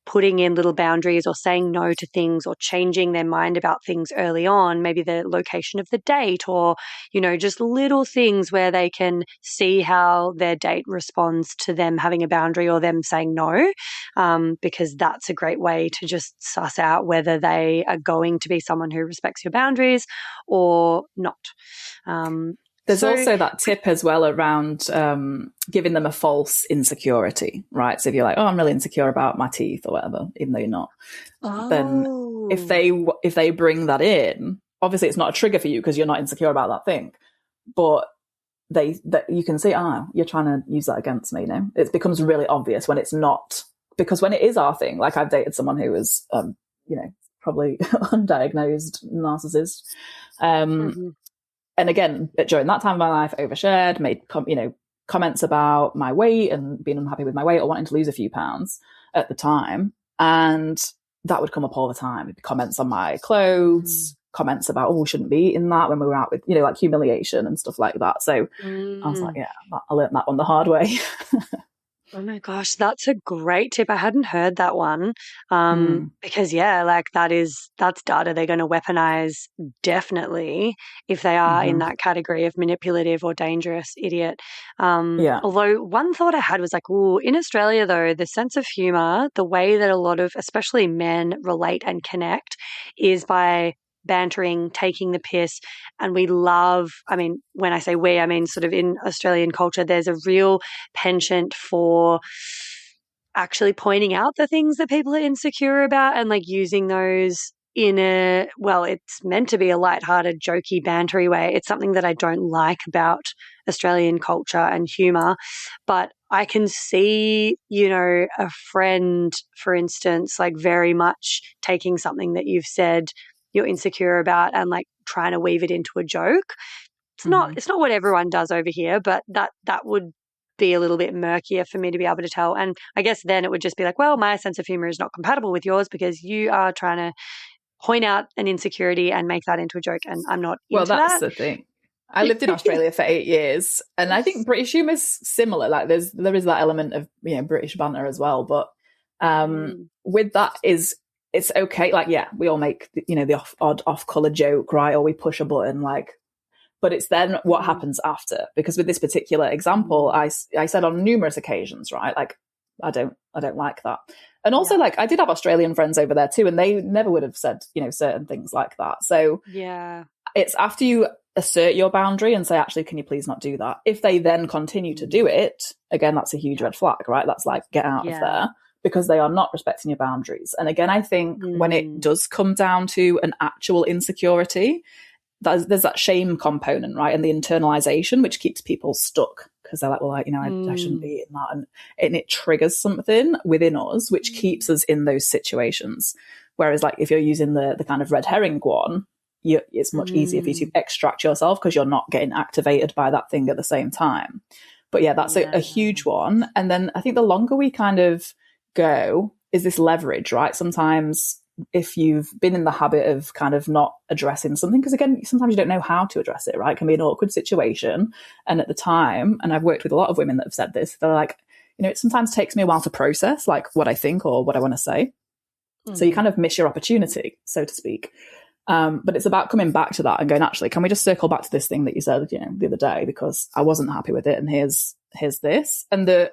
putting in little boundaries or saying no to things or changing their mind about things early on, maybe the location of the date or, just little things where they can see how their date responds to them having a boundary or them saying no, because that's a great way to just suss out whether they are going to be someone who respects your boundaries or not. There's also that tip as well around giving them a false insecurity, right? So if you're like, oh, I'm really insecure about my teeth or whatever, even though you're not, then if they bring that in, obviously it's not a trigger for you because you're not insecure about that thing, but you can see, you're trying to use that against me, It becomes really obvious when it's not, because when it is our thing, like I've dated someone who was, probably undiagnosed narcissist. And again, during that time of my life, overshared, made comments about my weight and being unhappy with my weight or wanting to lose a few pounds at the time. And that would come up all the time. Comments on my clothes, comments about, we shouldn't be eating that when we were out with, like humiliation and stuff like that. So I was like, yeah, I learned that one the hard way. Oh my gosh, that's a great tip. I hadn't heard that one. Because that's data they're going to weaponize definitely if they are in that category of manipulative or dangerous idiot. Although one thought I had was like, in Australia though, the sense of humor, the way that a lot of, especially men, relate and connect is by bantering, taking the piss. And we love, when I say we, I mean sort of in Australian culture, there's a real penchant for actually pointing out the things that people are insecure about and like using those in it's meant to be a lighthearted, jokey, bantery way. It's something that I don't like about Australian culture and humor, but I can see, a friend, for instance, like very much taking something that you've said you're insecure about and like trying to weave it into a joke. It's not what everyone does over here, but that would be a little bit murkier for me to be able to tell. And I guess then it would just be like, well, my sense of humor is not compatible with yours because you are trying to point out an insecurity and make that into a joke, and I'm not into that. Well, that's the thing. I lived in Australia for 8 years, and I think British humor is similar. Like there is that element of British banter as well, but with that it's okay. Like, yeah, we all make, the odd off-color joke, right? Or we push a button, like, but it's then what happens after. Because with this particular example, I said on numerous occasions, right? Like, I don't like that. And also, like, I did have Australian friends over there too, and they never would have said, certain things like that. So yeah, it's after you assert your boundary and say, actually, can you please not do that? If they then continue to do it, again, that's a huge red flag, right? That's like, get out of there. Because they are not respecting your boundaries. And again, I think when it does come down to an actual insecurity, there's that shame component, right? And the internalization, which keeps people stuck because they're like, well, I shouldn't be eating that. And it triggers something within us, which keeps us in those situations. Whereas like if you're using the kind of red herring one, it's much easier for you to extract yourself because you're not getting activated by that thing at the same time. But yeah, that's a huge one. And then I think the longer we kind of go is this leverage, right? Sometimes if you've been in the habit of kind of not addressing something, because again, sometimes you don't know how to address it, right? It can be an awkward situation. And at the time, and I've worked with a lot of women that have said this, they're like, it sometimes takes me a while to process like what I think or what I want to say. So you kind of miss your opportunity, so to speak. But it's about coming back to that and going, actually, can we just circle back to this thing that you said, the other day, because I wasn't happy with it. And here's this. And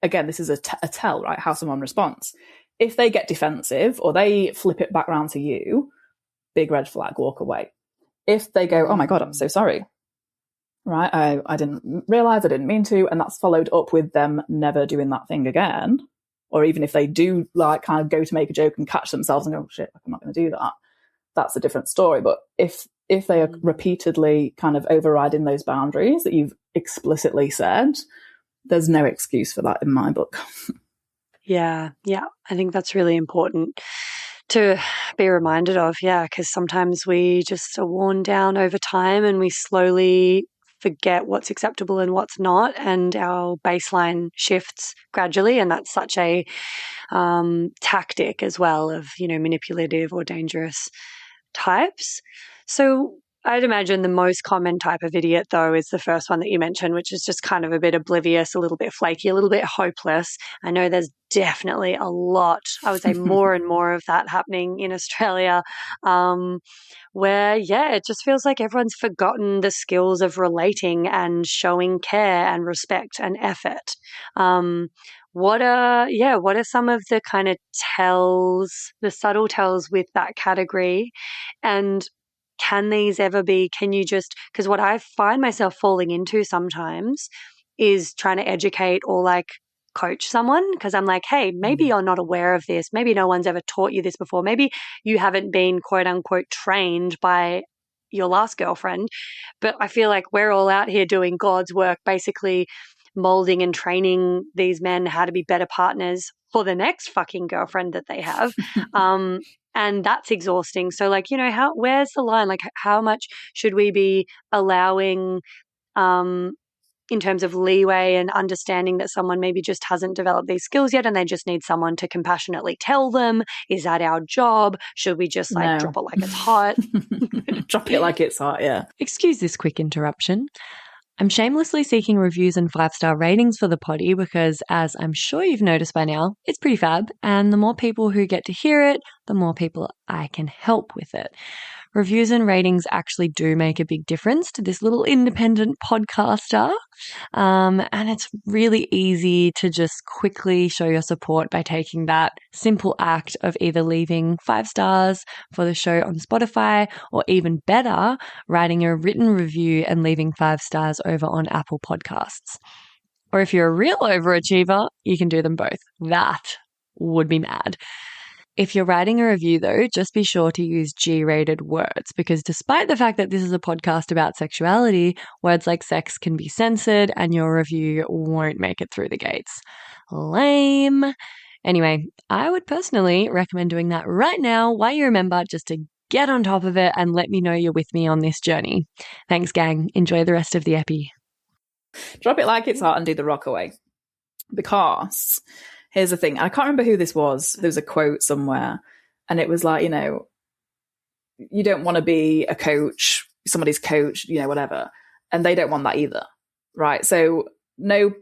again, this is a tell, right? How someone responds. If they get defensive or they flip it back around to you, big red flag, walk away. If they go, oh my God, I'm so sorry. Right. I didn't realize, I didn't mean to. And that's followed up with them never doing that thing again. Or even if they do like kind of go to make a joke and catch themselves and go, oh, shit, I'm not going to do that. That's a different story. But if they are repeatedly kind of overriding those boundaries that you've explicitly said, there's no excuse for that in my book. Yeah. I think that's really important to be reminded of. Yeah, because sometimes we just are worn down over time and we slowly forget what's acceptable and what's not, and our baseline shifts gradually, and that's such a tactic as well of manipulative or dangerous types. So I'd imagine the most common type of idiot, though, is the first one that you mentioned, which is just kind of a bit oblivious, a little bit flaky, a little bit hopeless. I know there's definitely a lot, I would say more and more of that happening in Australia, where, it just feels like everyone's forgotten the skills of relating and showing care and respect and effort. What are some of the kind of tells, the subtle tells with that category? And can these ever be, because what I find myself falling into sometimes is trying to educate or like coach someone, because I'm like, hey, maybe you're not aware of this. Maybe no one's ever taught you this before. Maybe you haven't been quote unquote trained by your last girlfriend. But I feel like we're all out here doing God's work, basically molding and training these men how to be better partners for the next fucking girlfriend that they have. And that's exhausting. So like, where's the line? Like how much should we be allowing in terms of leeway and understanding that someone maybe just hasn't developed these skills yet and they just need someone to compassionately tell them? Is that our job? Should we just drop it like it's hot? Drop it like it's hot, yeah. Excuse this quick interruption. I'm shamelessly seeking reviews and 5-star ratings for the potty because, as I'm sure you've noticed by now, it's pretty fab, and the more people who get to hear it, the more people I can help with it. Reviews and ratings actually do make a big difference to this little independent podcaster, and it's really easy to just quickly show your support by taking that simple act of either leaving 5 stars for the show on Spotify, or even better, writing a written review and leaving 5 stars over on Apple Podcasts. Or if you're a real overachiever, you can do them both. That would be mad. If you're writing a review, though, just be sure to use G-rated words, because despite the fact that this is a podcast about sexuality, words like sex can be censored and your review won't make it through the gates. Lame. Anyway, I would personally recommend doing that right now while you remember, just to get on top of it and let me know you're with me on this journey. Thanks, gang. Enjoy the rest of the epi. Drop it like it's hot and do the rock away. Because here's the thing. I can't remember who this was. There was a quote somewhere and it was like, you don't want to be a coach, somebody's coach, whatever. And they don't want that either. Right. So no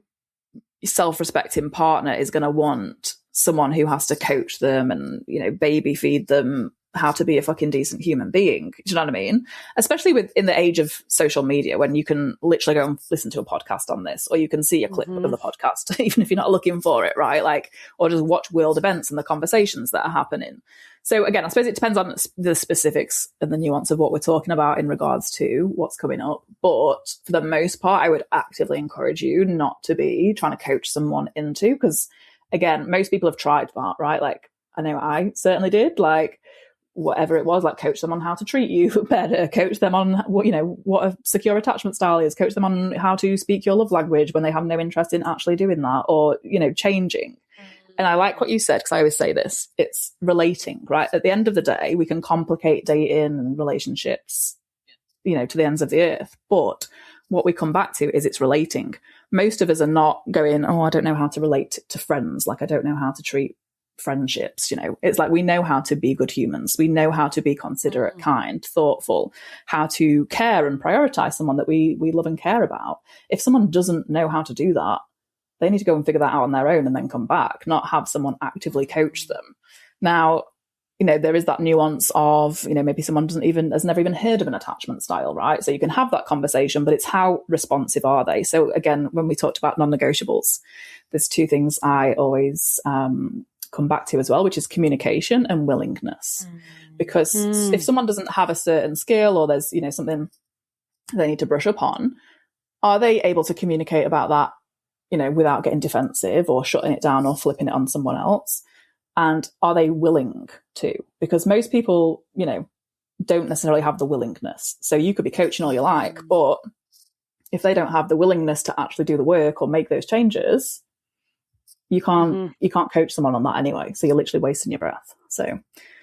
self-respecting partner is going to want someone who has to coach them and, baby feed them how to be a fucking decent human being. Do you know what I mean? Especially in the age of social media, when you can literally go and listen to a podcast on this, or you can see a clip of the podcast, even if you're not looking for it, right? Or just watch world events and the conversations that are happening. So again, I suppose it depends on the specifics and the nuance of what we're talking about in regards to what's coming up. But for the most part, I would actively encourage you not to be trying to coach someone into, because again, most people have tried that, right? I know I certainly did, whatever it was, coach them on how to treat you better, coach them on what a secure attachment style is, coach them on how to speak your love language when they have no interest in actually doing that, or changing. And I like what you said, because I always say this, it's relating, right? At the end of the day, we can complicate dating and relationships to the ends of the earth, but what we come back to is it's relating. Most of us are not going, I don't know how to relate to friends, I don't know how to treat friendships. It's like we know how to be good humans. We know how to be considerate, kind, thoughtful, how to care and prioritize someone that we love and care about. If someone doesn't know how to do that, they need to go and figure that out on their own and then come back, not have someone actively coach them. Now, there is that nuance of, maybe someone has never even heard of an attachment style, right? So you can have that conversation, but it's how responsive are they? So again, when we talked about non-negotiables, there's two things I always come back to as well, which is communication and willingness. Because if someone doesn't have a certain skill, or there's, something they need to brush up on, are they able to communicate about that, without getting defensive or shutting it down or flipping it on someone else? And are they willing to? Because most people, don't necessarily have the willingness. So you could be coaching all you like, but if they don't have the willingness to actually do the work or make those changes, you can't coach someone on that anyway. So you're literally wasting your breath. So,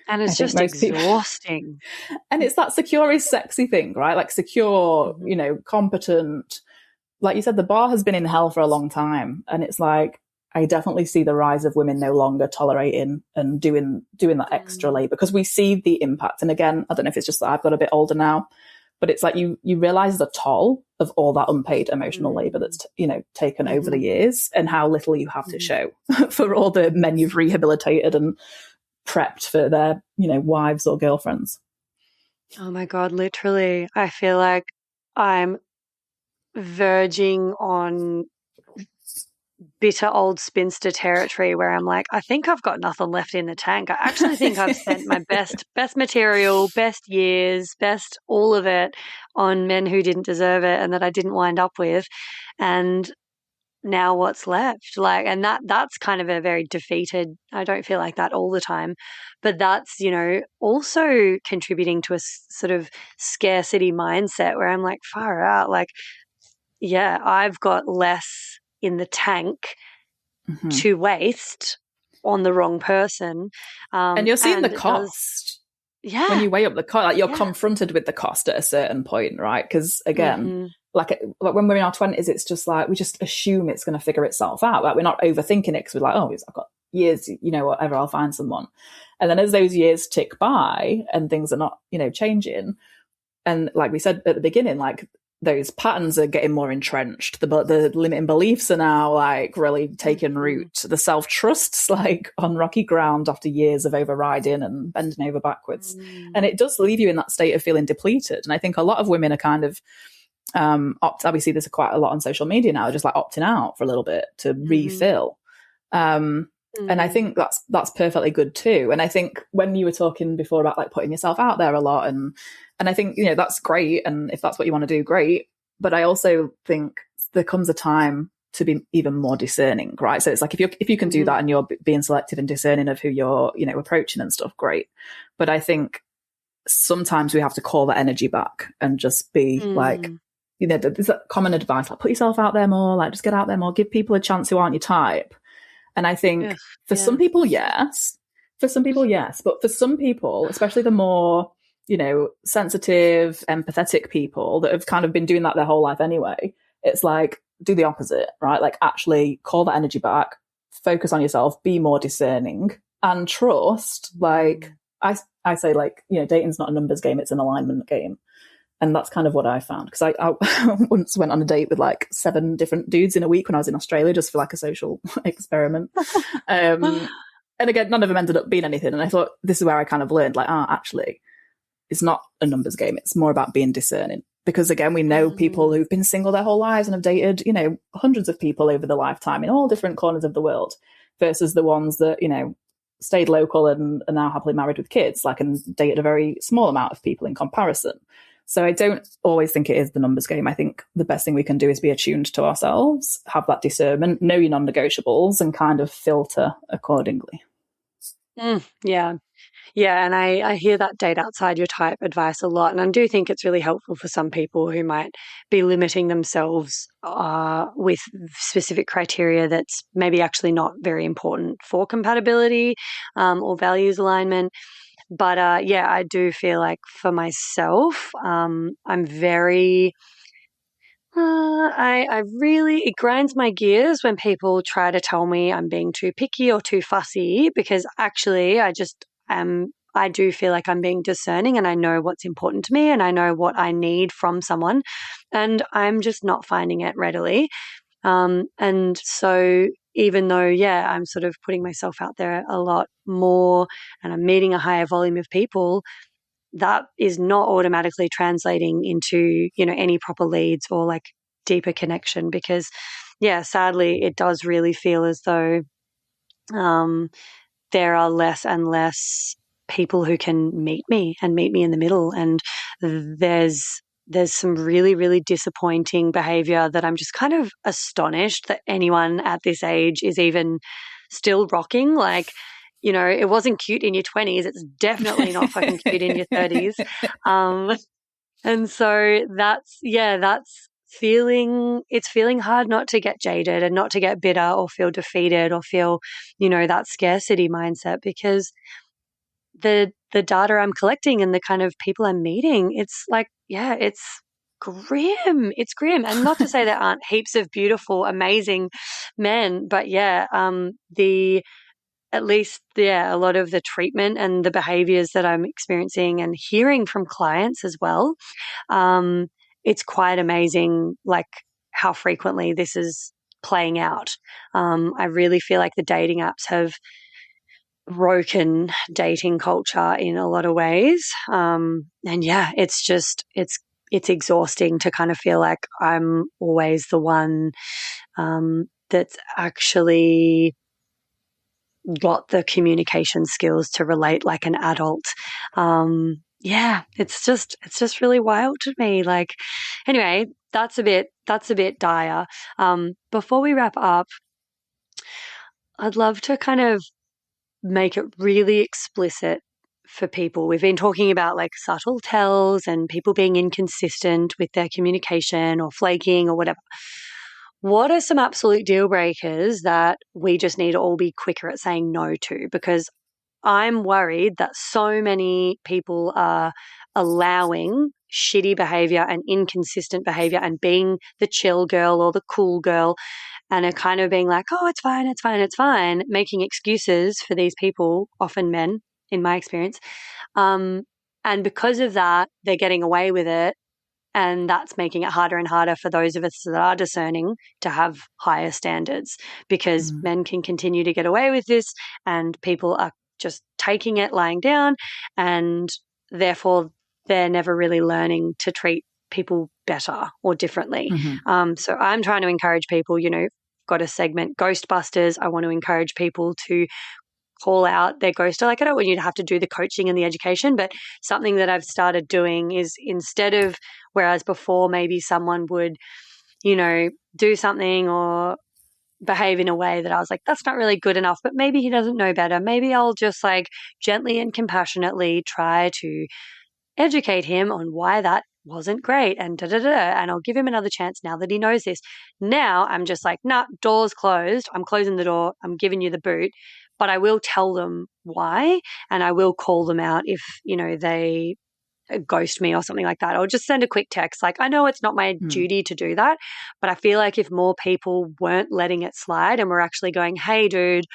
and it's just exhausting. And it's that secure is sexy thing, right? Like secure, competent. Like you said, the bar has been in hell for a long time. And it's like, I definitely see the rise of women no longer tolerating and doing that extra labor, because we see the impact. And again, I don't know if it's just that I've got a bit older now, but it's like you realize the toll of all that unpaid emotional labor that's, taken over the years, and how little you have to show for all the men you've rehabilitated and prepped for their, wives or girlfriends. Oh my God, literally. I feel like I'm verging on bitter old spinster territory where I'm like, I think I've got nothing left in the tank. I actually think I've spent my best material, best years, best all of it on men who didn't deserve it and that I didn't wind up with. And now what's left? Like, and that's kind of a very defeated, I don't feel like that all the time, but that's, also contributing to a sort of scarcity mindset where I'm like, far out, like, yeah, I've got less in the tank to waste on the wrong person. And you're seeing the cost. When you weigh up the cost, like you're confronted with the cost at a certain point, right? Because again, like when we're in our 20s, it's just like, we just assume it's going to figure itself out. Like we're not overthinking it because we're like, oh, I've got years, whatever, I'll find someone. And then as those years tick by and things are not, changing. And like we said at the beginning, like those patterns are getting more entrenched. The limiting beliefs are now like really taking root. The self-trust's like on rocky ground after years of overriding and bending over backwards. And it does leave you in that state of feeling depleted. And I think a lot of women are kind of obviously there's quite a lot on social media now, just like opting out for a little bit to refill. And I think that's perfectly good too. And I think when you were talking before about like putting yourself out there a lot, and I think, that's great. And if that's what you want to do, great. But I also think there comes a time to be even more discerning, right? So it's like, if you can do that and you're being selective and discerning of who you're, approaching and stuff, great. But I think sometimes we have to call that energy back and just be like, there's that common advice, like put yourself out there more, like just get out there more, give people a chance who aren't your type. And I think for some people, yes. For some people, yes. But for some people, especially the more, sensitive, empathetic people that have kind of been doing that their whole life anyway, it's like, do the opposite, right? Like actually call that energy back, focus on yourself, be more discerning and trust. Like I say, like, dating's not a numbers game, it's an alignment game. And that's kind of what I found. Because I once went on a date with like 7 different dudes in a week when I was in Australia, just for like a social experiment. And again, none of them ended up being anything. And I thought, this is where I kind of learned, like, actually, it's not a numbers game. It's more about being discerning. Because again, we know people who've been single their whole lives and have dated, hundreds of people over the lifetime in all different corners of the world, versus the ones that, stayed local and are now happily married with kids, like, and dated a very small amount of people in comparison. So I don't always think it is the numbers game. I think the best thing we can do is be attuned to ourselves, have that discernment, know your non-negotiables, and kind of filter accordingly. Yeah. Yeah, and I hear that date outside your type advice a lot, and I do think it's really helpful for some people who might be limiting themselves with specific criteria that's maybe actually not very important for compatibility or values alignment. But I do feel like for myself, I'm very I really, it grinds my gears when people try to tell me I'm being too picky or too fussy, because actually I do feel like I'm being discerning and I know what's important to me and I know what I need from someone, and I'm just not finding it readily. And so even though, yeah, I'm sort of putting myself out there a lot more and I'm meeting a higher volume of people, that is not automatically translating into, any proper leads or like deeper connection, because, yeah, sadly, it does really feel as though there are less and less people who can meet me and meet me in the middle. And there's some really, really disappointing behavior that I'm just kind of astonished that anyone at this age is even still rocking. Like, it wasn't cute in your 20s. It's definitely not fucking cute in your 30s. And so that's feeling hard not to get jaded and not to get bitter or feel defeated or feel, that scarcity mindset, because the data I'm collecting and the kind of people I'm meeting, it's like, yeah, it's grim. It's grim. And not to say there aren't heaps of beautiful, amazing men, but yeah, a lot of the treatment and the behaviors that I'm experiencing and hearing from clients as well, it's quite amazing, like how frequently this is playing out. I really feel like the dating apps have broken dating culture in a lot of ways. And yeah, it's exhausting to kind of feel like I'm always the one that's actually got the communication skills to relate like an adult. Yeah, it's just really wild to me. Like, anyway, that's a bit dire. Before we wrap up, I'd love to kind of make it really explicit for people. We've been talking about like subtle tells and people being inconsistent with their communication or flaking or whatever. What are some absolute deal breakers that we just need to all be quicker at saying no to? Because I'm worried that so many people are allowing shitty behavior and inconsistent behavior and being the chill girl or the cool girl, and are kind of being like, oh, it's fine, it's fine, it's fine, making excuses for these people, often men, in my experience. And because of that, they're getting away with it. And that's making it harder and harder for those of us that are discerning to have higher standards, because men can continue to get away with this and people are just taking it lying down, and therefore they're never really learning to treat people better or differently. So I'm trying to encourage people, got a segment, Ghostbusters. I want to encourage people to call out their ghoster. Like, I don't want you to have to do the coaching and the education, but something that I've started doing is, instead of, whereas before maybe someone would, do something or behave in a way that I was like, that's not really good enough, but maybe he doesn't know better. Maybe I'll just like gently and compassionately try to educate him on why that wasn't great and and I'll give him another chance now that he knows this. Now I'm just like, nah, door's closed. I'm closing the door. I'm giving you the boot. But I will tell them why, and I will call them out if, they ghost me or something like that. I'll just send a quick text. Like, I know it's not my duty to do that, but I feel like if more people weren't letting it slide and were actually going, hey, dude,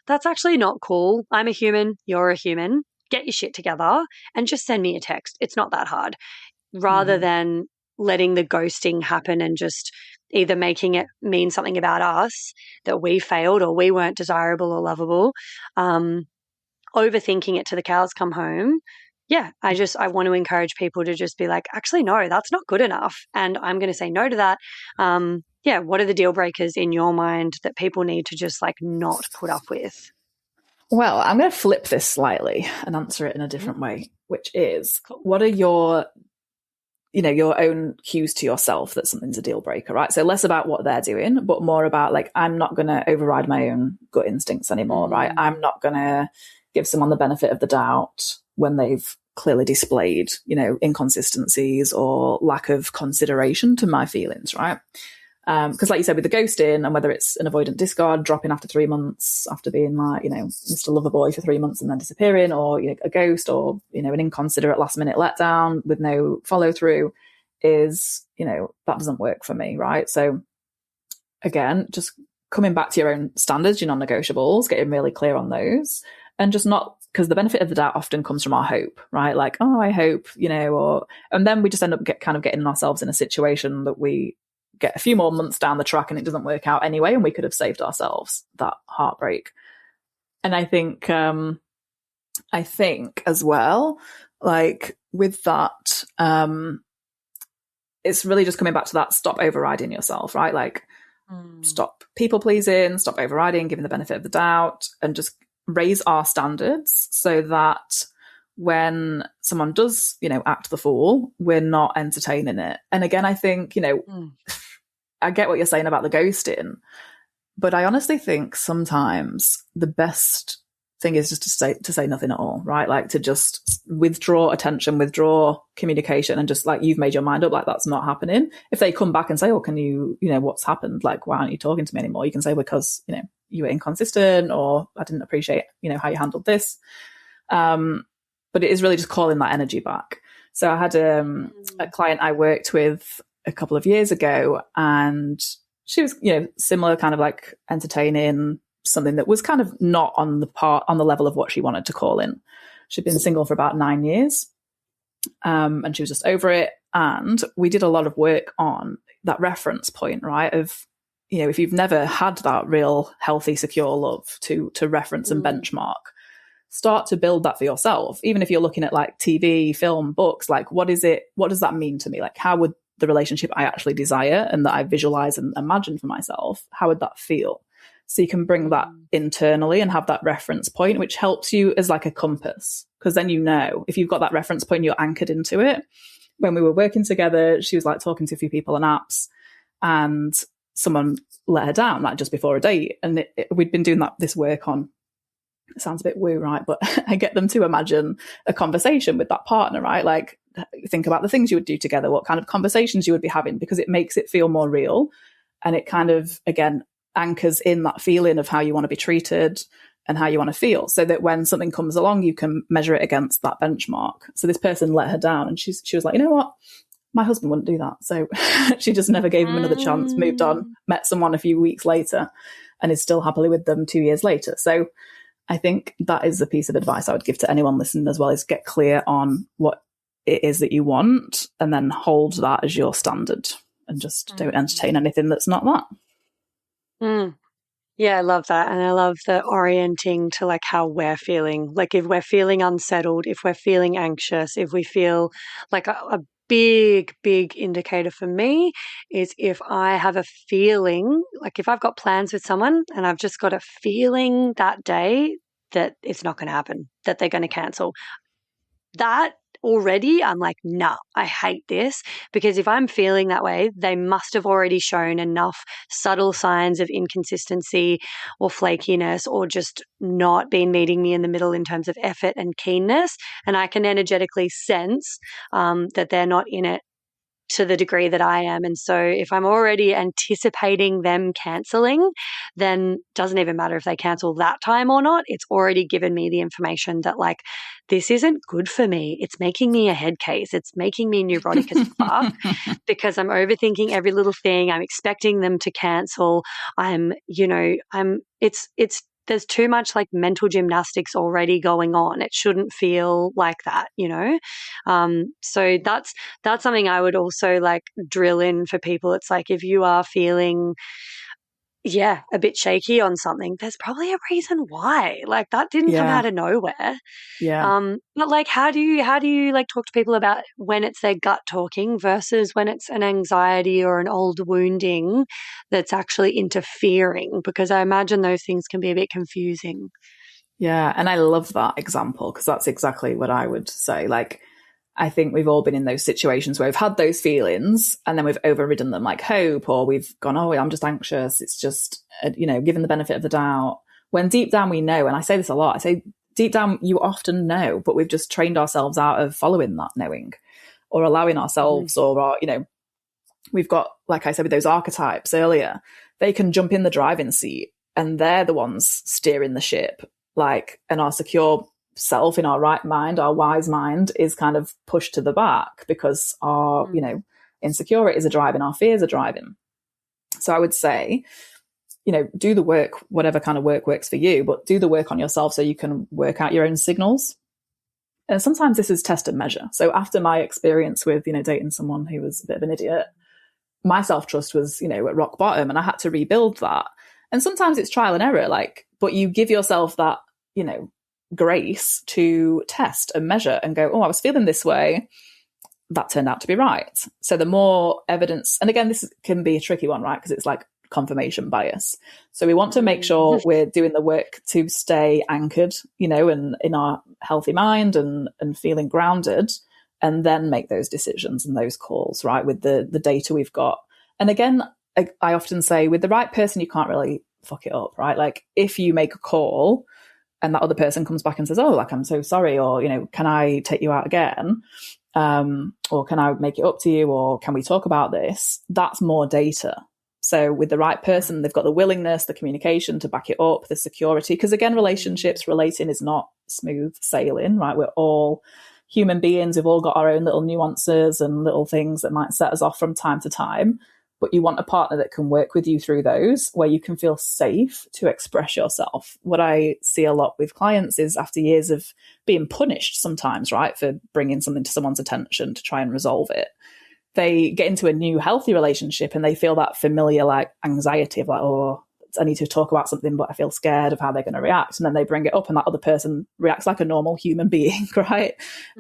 that's actually not cool. I'm a human. You're a human. Get your shit together and just send me a text. It's not that hard. Rather than letting the ghosting happen and just either making it mean something about us, that we failed or we weren't desirable or lovable, overthinking it to the cows come home. Yeah, I want to encourage people to just be like, actually, no, that's not good enough. And I'm going to say no to that. Yeah, what are the deal breakers in your mind that people need to just like not put up with? Well, I'm going to flip this slightly and answer it in a different way, which is, what are your own cues to yourself that something's a deal breaker, right? So less about what they're doing, but more about like, I'm not going to override my own gut instincts anymore, right? I'm not going to give someone the benefit of the doubt when they've clearly displayed, inconsistencies or lack of consideration to my feelings, right? Because like you said, with the ghosting, and whether it's an avoidant discard, dropping after 3 months, after being like, Mr. Loverboy for 3 months and then disappearing, or a ghost, or, an inconsiderate last minute letdown with no follow through, is, that doesn't work for me, right? So again, just coming back to your own standards, your non-negotiables, getting really clear on those, and just not, because the benefit of the doubt often comes from our hope, right? Like, oh, I hope, and then we just end up getting ourselves in a situation that we get a few more months down the track and it doesn't work out anyway, and we could have saved ourselves that heartbreak. And I think as well, like with that, it's really just coming back to that, stop overriding yourself, right? Like, stop people pleasing, stop overriding, giving the benefit of the doubt, and just raise our standards so that when someone does, act the fool, we're not entertaining it. And again, I think, I get what you're saying about the ghosting, but I honestly think sometimes the best thing is just to say nothing at all, right? Like to just withdraw attention, withdraw communication, and just like, you've made your mind up, like that's not happening. If they come back and say, oh, can you, what's happened? Like, why aren't you talking to me anymore? You can say, because, you were inconsistent, or I didn't appreciate, how you handled this. But it is really just calling that energy back. So I had a client I worked with a couple of years ago, and she was, similar, kind of like entertaining, something that was kind of not on the level of what she wanted to call in. She'd been single for about 9 years, and she was just over it. And we did a lot of work on that reference point, right? Of, if you've never had that real healthy, secure love to reference and benchmark, start to build that for yourself. Even if you're looking at like TV, film, books, like what does that mean to me? Like, how would the relationship I actually desire and that I visualize and imagine for myself, how would that feel? So you can bring that internally and have that reference point, which helps you as like a compass. Because then, if you've got that reference point, you're anchored into it. When we were working together, she was like talking to a few people on apps, and someone let her down, like just before a date. And we'd been doing this work on, it sounds a bit woo, right? But I get them to imagine a conversation with that partner, right? Like, think about the things you would do together, what kind of conversations you would be having, because it makes it feel more real. And it kind of, again, anchors in that feeling of how you want to be treated and how you want to feel, so that when something comes along, you can measure it against that benchmark. So this person let her down, and she was like, you know what? My husband wouldn't do that. So she just never gave him another chance, moved on, met someone a few weeks later, and is still happily with them 2 years later. So I think that is a piece of advice I would give to anyone listening as well, is get clear on what it is that you want, and then hold that as your standard, and just don't entertain anything that's not that. Yeah, I love that. And I love the orienting to like how we're feeling. Like if we're feeling unsettled, if we're feeling anxious, if we feel like a big indicator for me is if I have a feeling, like if I've got plans with someone and I've just got a feeling that day that it's not going to happen, that they're going to cancel. That already, I'm like, nah, I hate this, because if I'm feeling that way, they must have already shown enough subtle signs of inconsistency or flakiness, or just not been meeting me in the middle in terms of effort and keenness. And I can energetically sense that they're not in it to the degree that I am. And so if I'm already anticipating them cancelling, then it doesn't even matter if they cancel that time or not. It's already given me the information that like, this isn't good for me. It's making me a head case. It's making me neurotic as fuck, because I'm overthinking every little thing. I'm expecting them to cancel. There's too much like mental gymnastics already going on. It shouldn't feel like that, So that's something I would also like drill in for people. It's like, if you are feeling, a bit shaky on something, there's probably a reason why. Like that didn't come out of nowhere. Yeah. But like, how do you like talk to people about when it's their gut talking versus when it's an anxiety or an old wounding that's actually interfering? Because I imagine those things can be a bit confusing. Yeah. And I love that example, because that's exactly what I would say. Like, I think we've all been in those situations where we've had those feelings and then we've overridden them like hope, or we've gone, oh, I'm just anxious. It's just, given the benefit of the doubt, when deep down we know. And I say this a lot. I say deep down, you often know, but we've just trained ourselves out of following that knowing, or allowing ourselves, or, we've got, like I said, with those archetypes earlier, they can jump in the driving seat and they're the ones steering the ship, like, and our secure self in our right mind, our wise mind, is kind of pushed to the back because our insecurities are driving, our fears are driving. So I would say, do the work, whatever kind of work works for you, but do the work on yourself so you can work out your own signals. And sometimes this is test and measure. So after my experience with, dating someone who was a bit of an idiot, my self-trust was, at rock bottom, and I had to rebuild that. And sometimes it's trial and error, but you give yourself that, grace to test and measure and go, oh, I was feeling this way. That turned out to be right. So the more evidence, and again, this can be a tricky one, right? Because it's like confirmation bias. So we want to make sure we're doing the work to stay anchored, and in our healthy mind and feeling grounded, and then make those decisions and those calls, right, with the data we've got. And again, I often say with the right person, you can't really fuck it up, right? Like if you make a call and that other person comes back and says, oh, I'm so sorry, or, can I take you out again? Or can I make it up to you? Or can we talk about this? That's more data. So with the right person, they've got the willingness, the communication to back it up, the security. Because again, relationships, relating is not smooth sailing, right? We're all human beings. We've all got our own little nuances and little things that might set us off from time to time. But you want a partner that can work with you through those, where you can feel safe to express yourself. What I see a lot with clients is after years of being punished sometimes, right, for bringing something to someone's attention to try and resolve it, they get into a new healthy relationship and they feel that familiar anxiety of oh, I need to talk about something, but I feel scared of how they're going to react. And then they bring it up and that other person reacts like a normal human being, right?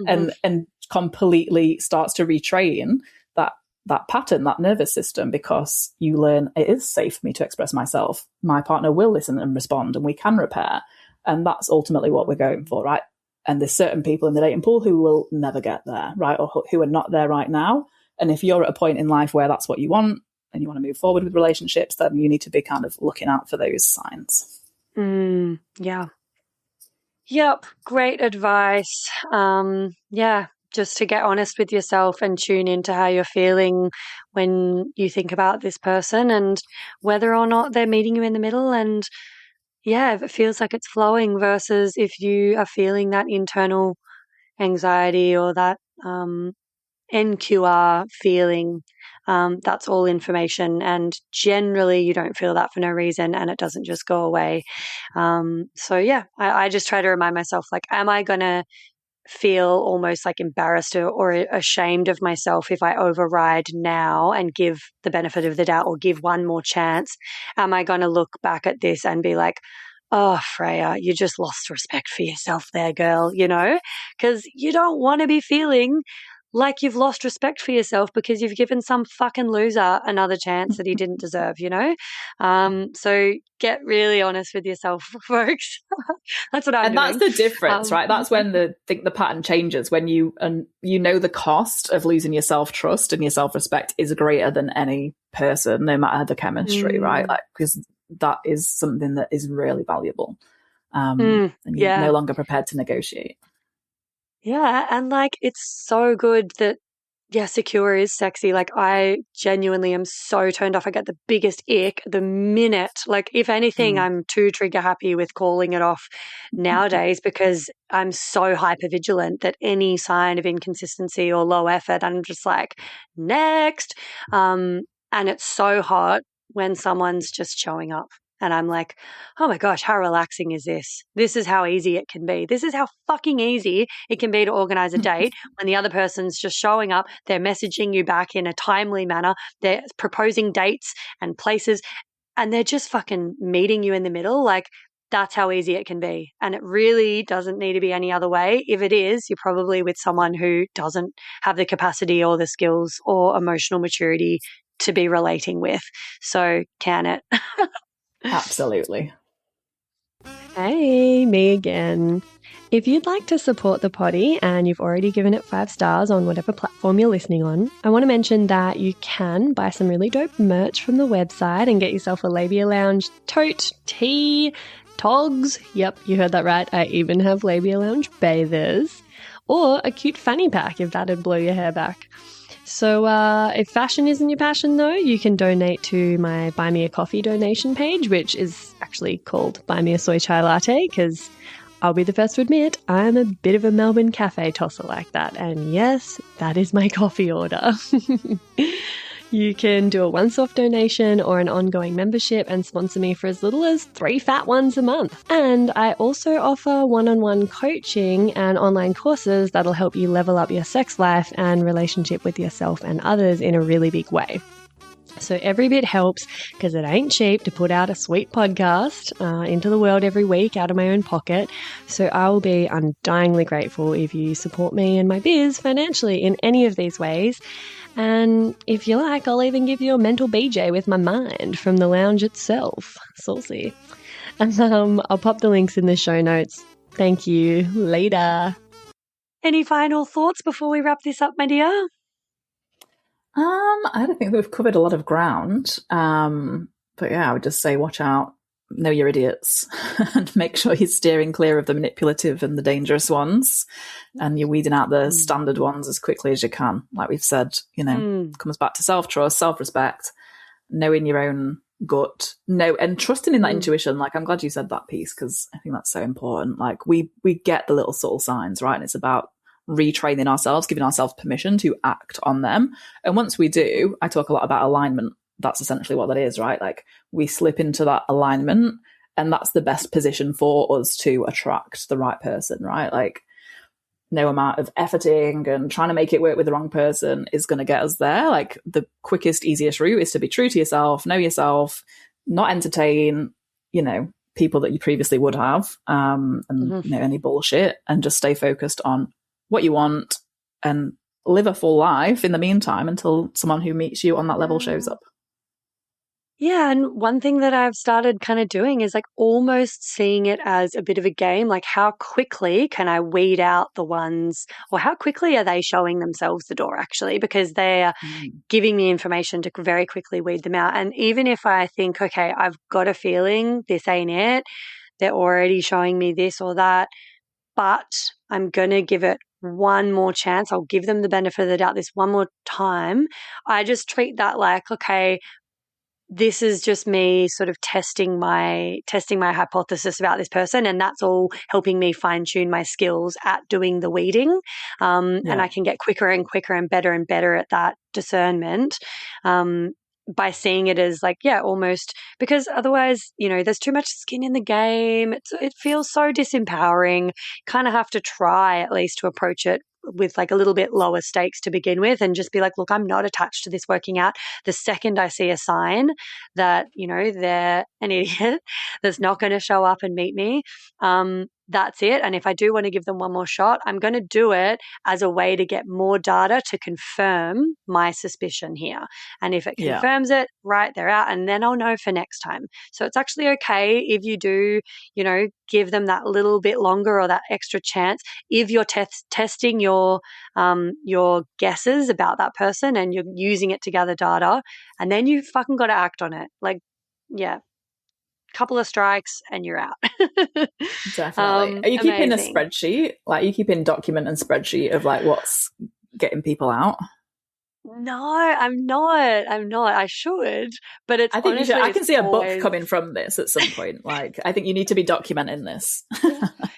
And completely starts to retrain that pattern, that nervous system, because you learn it is safe for me to express myself. My partner will listen and respond and we can repair. And that's ultimately what we're going for, right? And there's certain people in the dating pool who will never get there, right? Or who are not there right now. And if you're at a point in life where that's what you want and you want to move forward with relationships, then you need to be kind of looking out for those signs. Yeah. Yep. Great advice. Just to get honest with yourself and tune into how you're feeling when you think about this person and whether or not they're meeting you in the middle. And if it feels like it's flowing versus if you are feeling that internal anxiety or that NQR feeling, that's all information. And generally you don't feel that for no reason and it doesn't just go away. I just try to remind myself, am I going to feel almost embarrassed or ashamed of myself if I override now and give the benefit of the doubt or give one more chance? Am I going to look back at this and be like, oh, Freya, you just lost respect for yourself there, girl, because you don't want to be feeling like you've lost respect for yourself because you've given some fucking loser another chance that he didn't deserve, So get really honest with yourself, folks. That's what I'm doing. And that's the difference, right? That's when the pattern changes, when the cost of losing your self-trust and your self-respect is greater than any person, no matter the chemistry, right? Because that is something that is really valuable. And you're no longer prepared to negotiate. Yeah, and it's so good that secure is sexy. I genuinely am so turned off. I get the biggest ick the minute. If anything, I'm too trigger happy with calling it off nowadays because I'm so hyper vigilant that any sign of inconsistency or low effort, I'm just next. And it's so hot when someone's just showing up. And I'm like, oh my gosh, how relaxing is this? This is how easy it can be. This is how fucking easy it can be to organize a date when the other person's just showing up. They're messaging you back in a timely manner. They're proposing dates and places, and they're just fucking meeting you in the middle. That's how easy it can be. And it really doesn't need to be any other way. If it is, you're probably with someone who doesn't have the capacity or the skills or emotional maturity to be relating with. So can it? Absolutely. Hey, me again. If you'd like to support the potty and you've already given it 5 stars on whatever platform you're listening on, I want to mention that you can buy some really dope merch from the website and get yourself a Labia Lounge tote, tee, togs. Yep, you heard that right. I even have Labia Lounge bathers. Or a cute fanny pack if that'd blow your hair back. So if fashion isn't your passion, though, you can donate to my Buy Me a Coffee donation page, which is actually called Buy Me a Soy Chai Latte, because I'll be the first to admit I'm a bit of a Melbourne cafe tosser like that. And yes, that is my coffee order. You can do a once-off donation or an ongoing membership and sponsor me for as little as 3 fat ones a month. And I also offer one-on-one coaching and online courses that'll help you level up your sex life and relationship with yourself and others in a really big way. So every bit helps because it ain't cheap to put out a sweet podcast into the world every week out of my own pocket. So I will be undyingly grateful if you support me and my biz financially in any of these ways. And if you like, I'll even give you a mental BJ with my mind from the lounge itself. Saucy. And I'll pop the links in the show notes. Thank you. Later. Any final thoughts before we wrap this up, my dear? I don't think we've covered a lot of ground. But yeah, I would just say watch out, know your idiots, and make sure you're steering clear of the manipulative and the dangerous ones, and you're weeding out the standard ones as quickly as you can. Like we've said, comes back to self-trust, self-respect, knowing your own gut, and trusting in that intuition. Like, I'm glad you said that piece because I think that's so important. Like we get the little subtle signs, right? And it's about retraining ourselves, giving ourselves permission to act on them. And once we do, I talk a lot about alignment. That's essentially what that is, right? Like we slip into that alignment, and that's the best position for us to attract the right person, right? Like no amount of efforting and trying to make it work with the wrong person is going to get us there. Like the quickest, easiest route is to be true to yourself, know yourself, not entertain, people that you previously would have, and any bullshit, and just stay focused on what you want and live a full life in the meantime until someone who meets you on that level shows up. Yeah, and one thing that I've started kind of doing is like almost seeing it as a bit of a game, like how quickly can I weed out the ones, or how quickly are they showing themselves the door actually, because they're giving me information to very quickly weed them out. And even if I think, okay, I've got a feeling this ain't it, they're already showing me this or that, but I'm going to give it one more chance. I'll give them the benefit of the doubt this one more time. I just treat that like, okay, this is just me sort of testing my hypothesis about this person, and that's all helping me fine tune my skills at doing the weeding. And I can get quicker and quicker and better at that discernment. By seeing it as like, almost, because otherwise, there's too much skin in the game. It feels so disempowering. Kind of have to try at least to approach it with like a little bit lower stakes to begin with, and just be like, look, I'm not attached to this working out. The second I see a sign that, they're an idiot that's not going to show up and meet me, that's it. And if I do want to give them one more shot, I'm going to do it as a way to get more data to confirm my suspicion here. And if it confirms it, right, they're out, and then I'll know for next time. So it's actually okay if you do, give them that little bit longer or that extra chance. If you're testing your guesses about that person and you're using it to gather data, and then you fucking got to act on it. Like, couple of strikes and you're out. Definitely. Are you keeping amazing. a spreadsheet? Like, are you keeping document and spreadsheet of like what's getting people out? No, I'm not. I should, but it's. I think honestly, I can see a always... book coming from this at some point. Like, I think you need to be documenting this for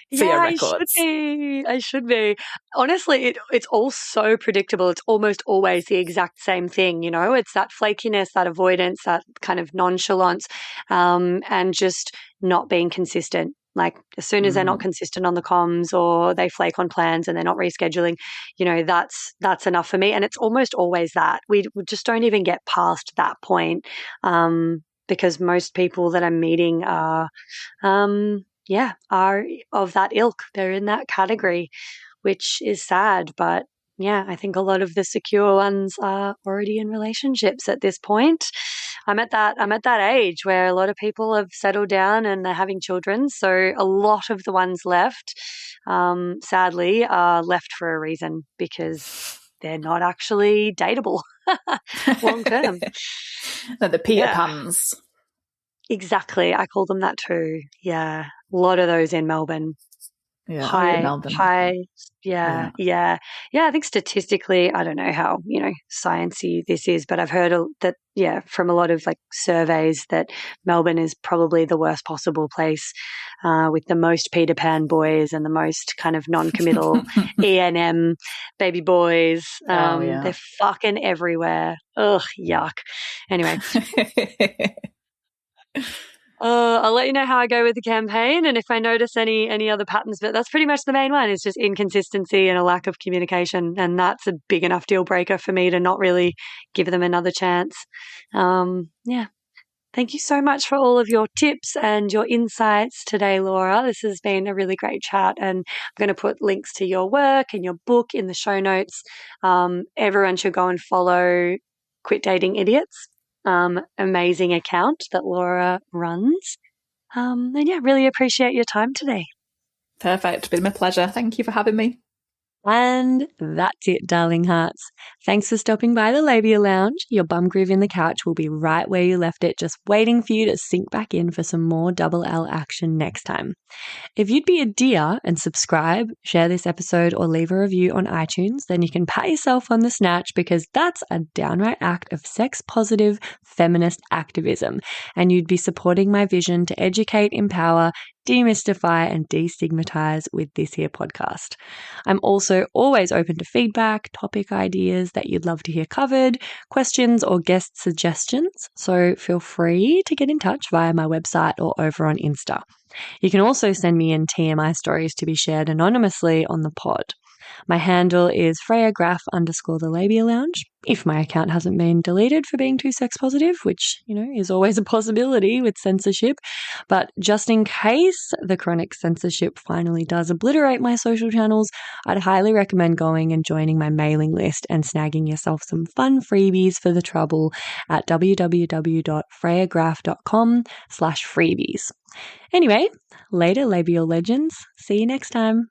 your records. I should be. Honestly, it's all so predictable. It's almost always the exact same thing. It's that flakiness, that avoidance, that kind of nonchalance, and just not being consistent. Like as soon as they're not consistent on the comms, or they flake on plans and they're not rescheduling, that's enough for me. And it's almost always that. We just don't even get past that point, because most people that I'm meeting are of that ilk. They're in that category, which is sad. But I think a lot of the secure ones are already in relationships at this point. I'm at that age where a lot of people have settled down and they're having children. So a lot of the ones left, sadly, are left for a reason, because they're not actually dateable long term. No, the Peter Pans. Exactly. I call them that too. Yeah. A lot of those in Melbourne. Yeah. Oh, yeah, high, Melbourne. high, Yeah. yeah. I think statistically, I don't know how, sciencey this is, but I've heard that, from a lot of like surveys that Melbourne is probably the worst possible place, with the most Peter Pan boys and the most kind of non-committal E&M baby boys. Oh, yeah. They're fucking everywhere. Ugh, yuck. Anyway. I'll let you know how I go with the campaign and if I notice any other patterns, but that's pretty much the main one. It's just inconsistency and a lack of communication, and that's a big enough deal breaker for me to not really give them another chance. Thank you so much for all of your tips and your insights today, Laura. This has been a really great chat, and I'm going to put links to your work and your book in the show notes. Everyone should go and follow Quit Dating Idiots. Amazing account that Laura runs. Really appreciate your time today. Perfect. It's been my pleasure. Thank you for having me. And that's it, darling hearts. Thanks for stopping by the Labia Lounge. Your bum groove in the couch will be right where you left it, just waiting for you to sink back in for some more double L action next time. If you'd be a dear and subscribe, share this episode, or leave a review on iTunes, then you can pat yourself on the snatch, because that's a downright act of sex-positive feminist activism, and you'd be supporting my vision to educate, empower, demystify, and destigmatize with this here podcast. I'm also always open to feedback, topic ideas that you'd love to hear covered, questions or guest suggestions, so feel free to get in touch via my website or over on Insta. You can also send me in TMI stories to be shared anonymously on the pod. My handle is Freya_the Labia Lounge, if my account hasn't been deleted for being too sex positive, which, is always a possibility with censorship. But just in case the chronic censorship finally does obliterate my social channels, I'd highly recommend going and joining my mailing list and snagging yourself some fun freebies for the trouble at www.freyagraph.com/freebies. Anyway, later, labial legends. See you next time.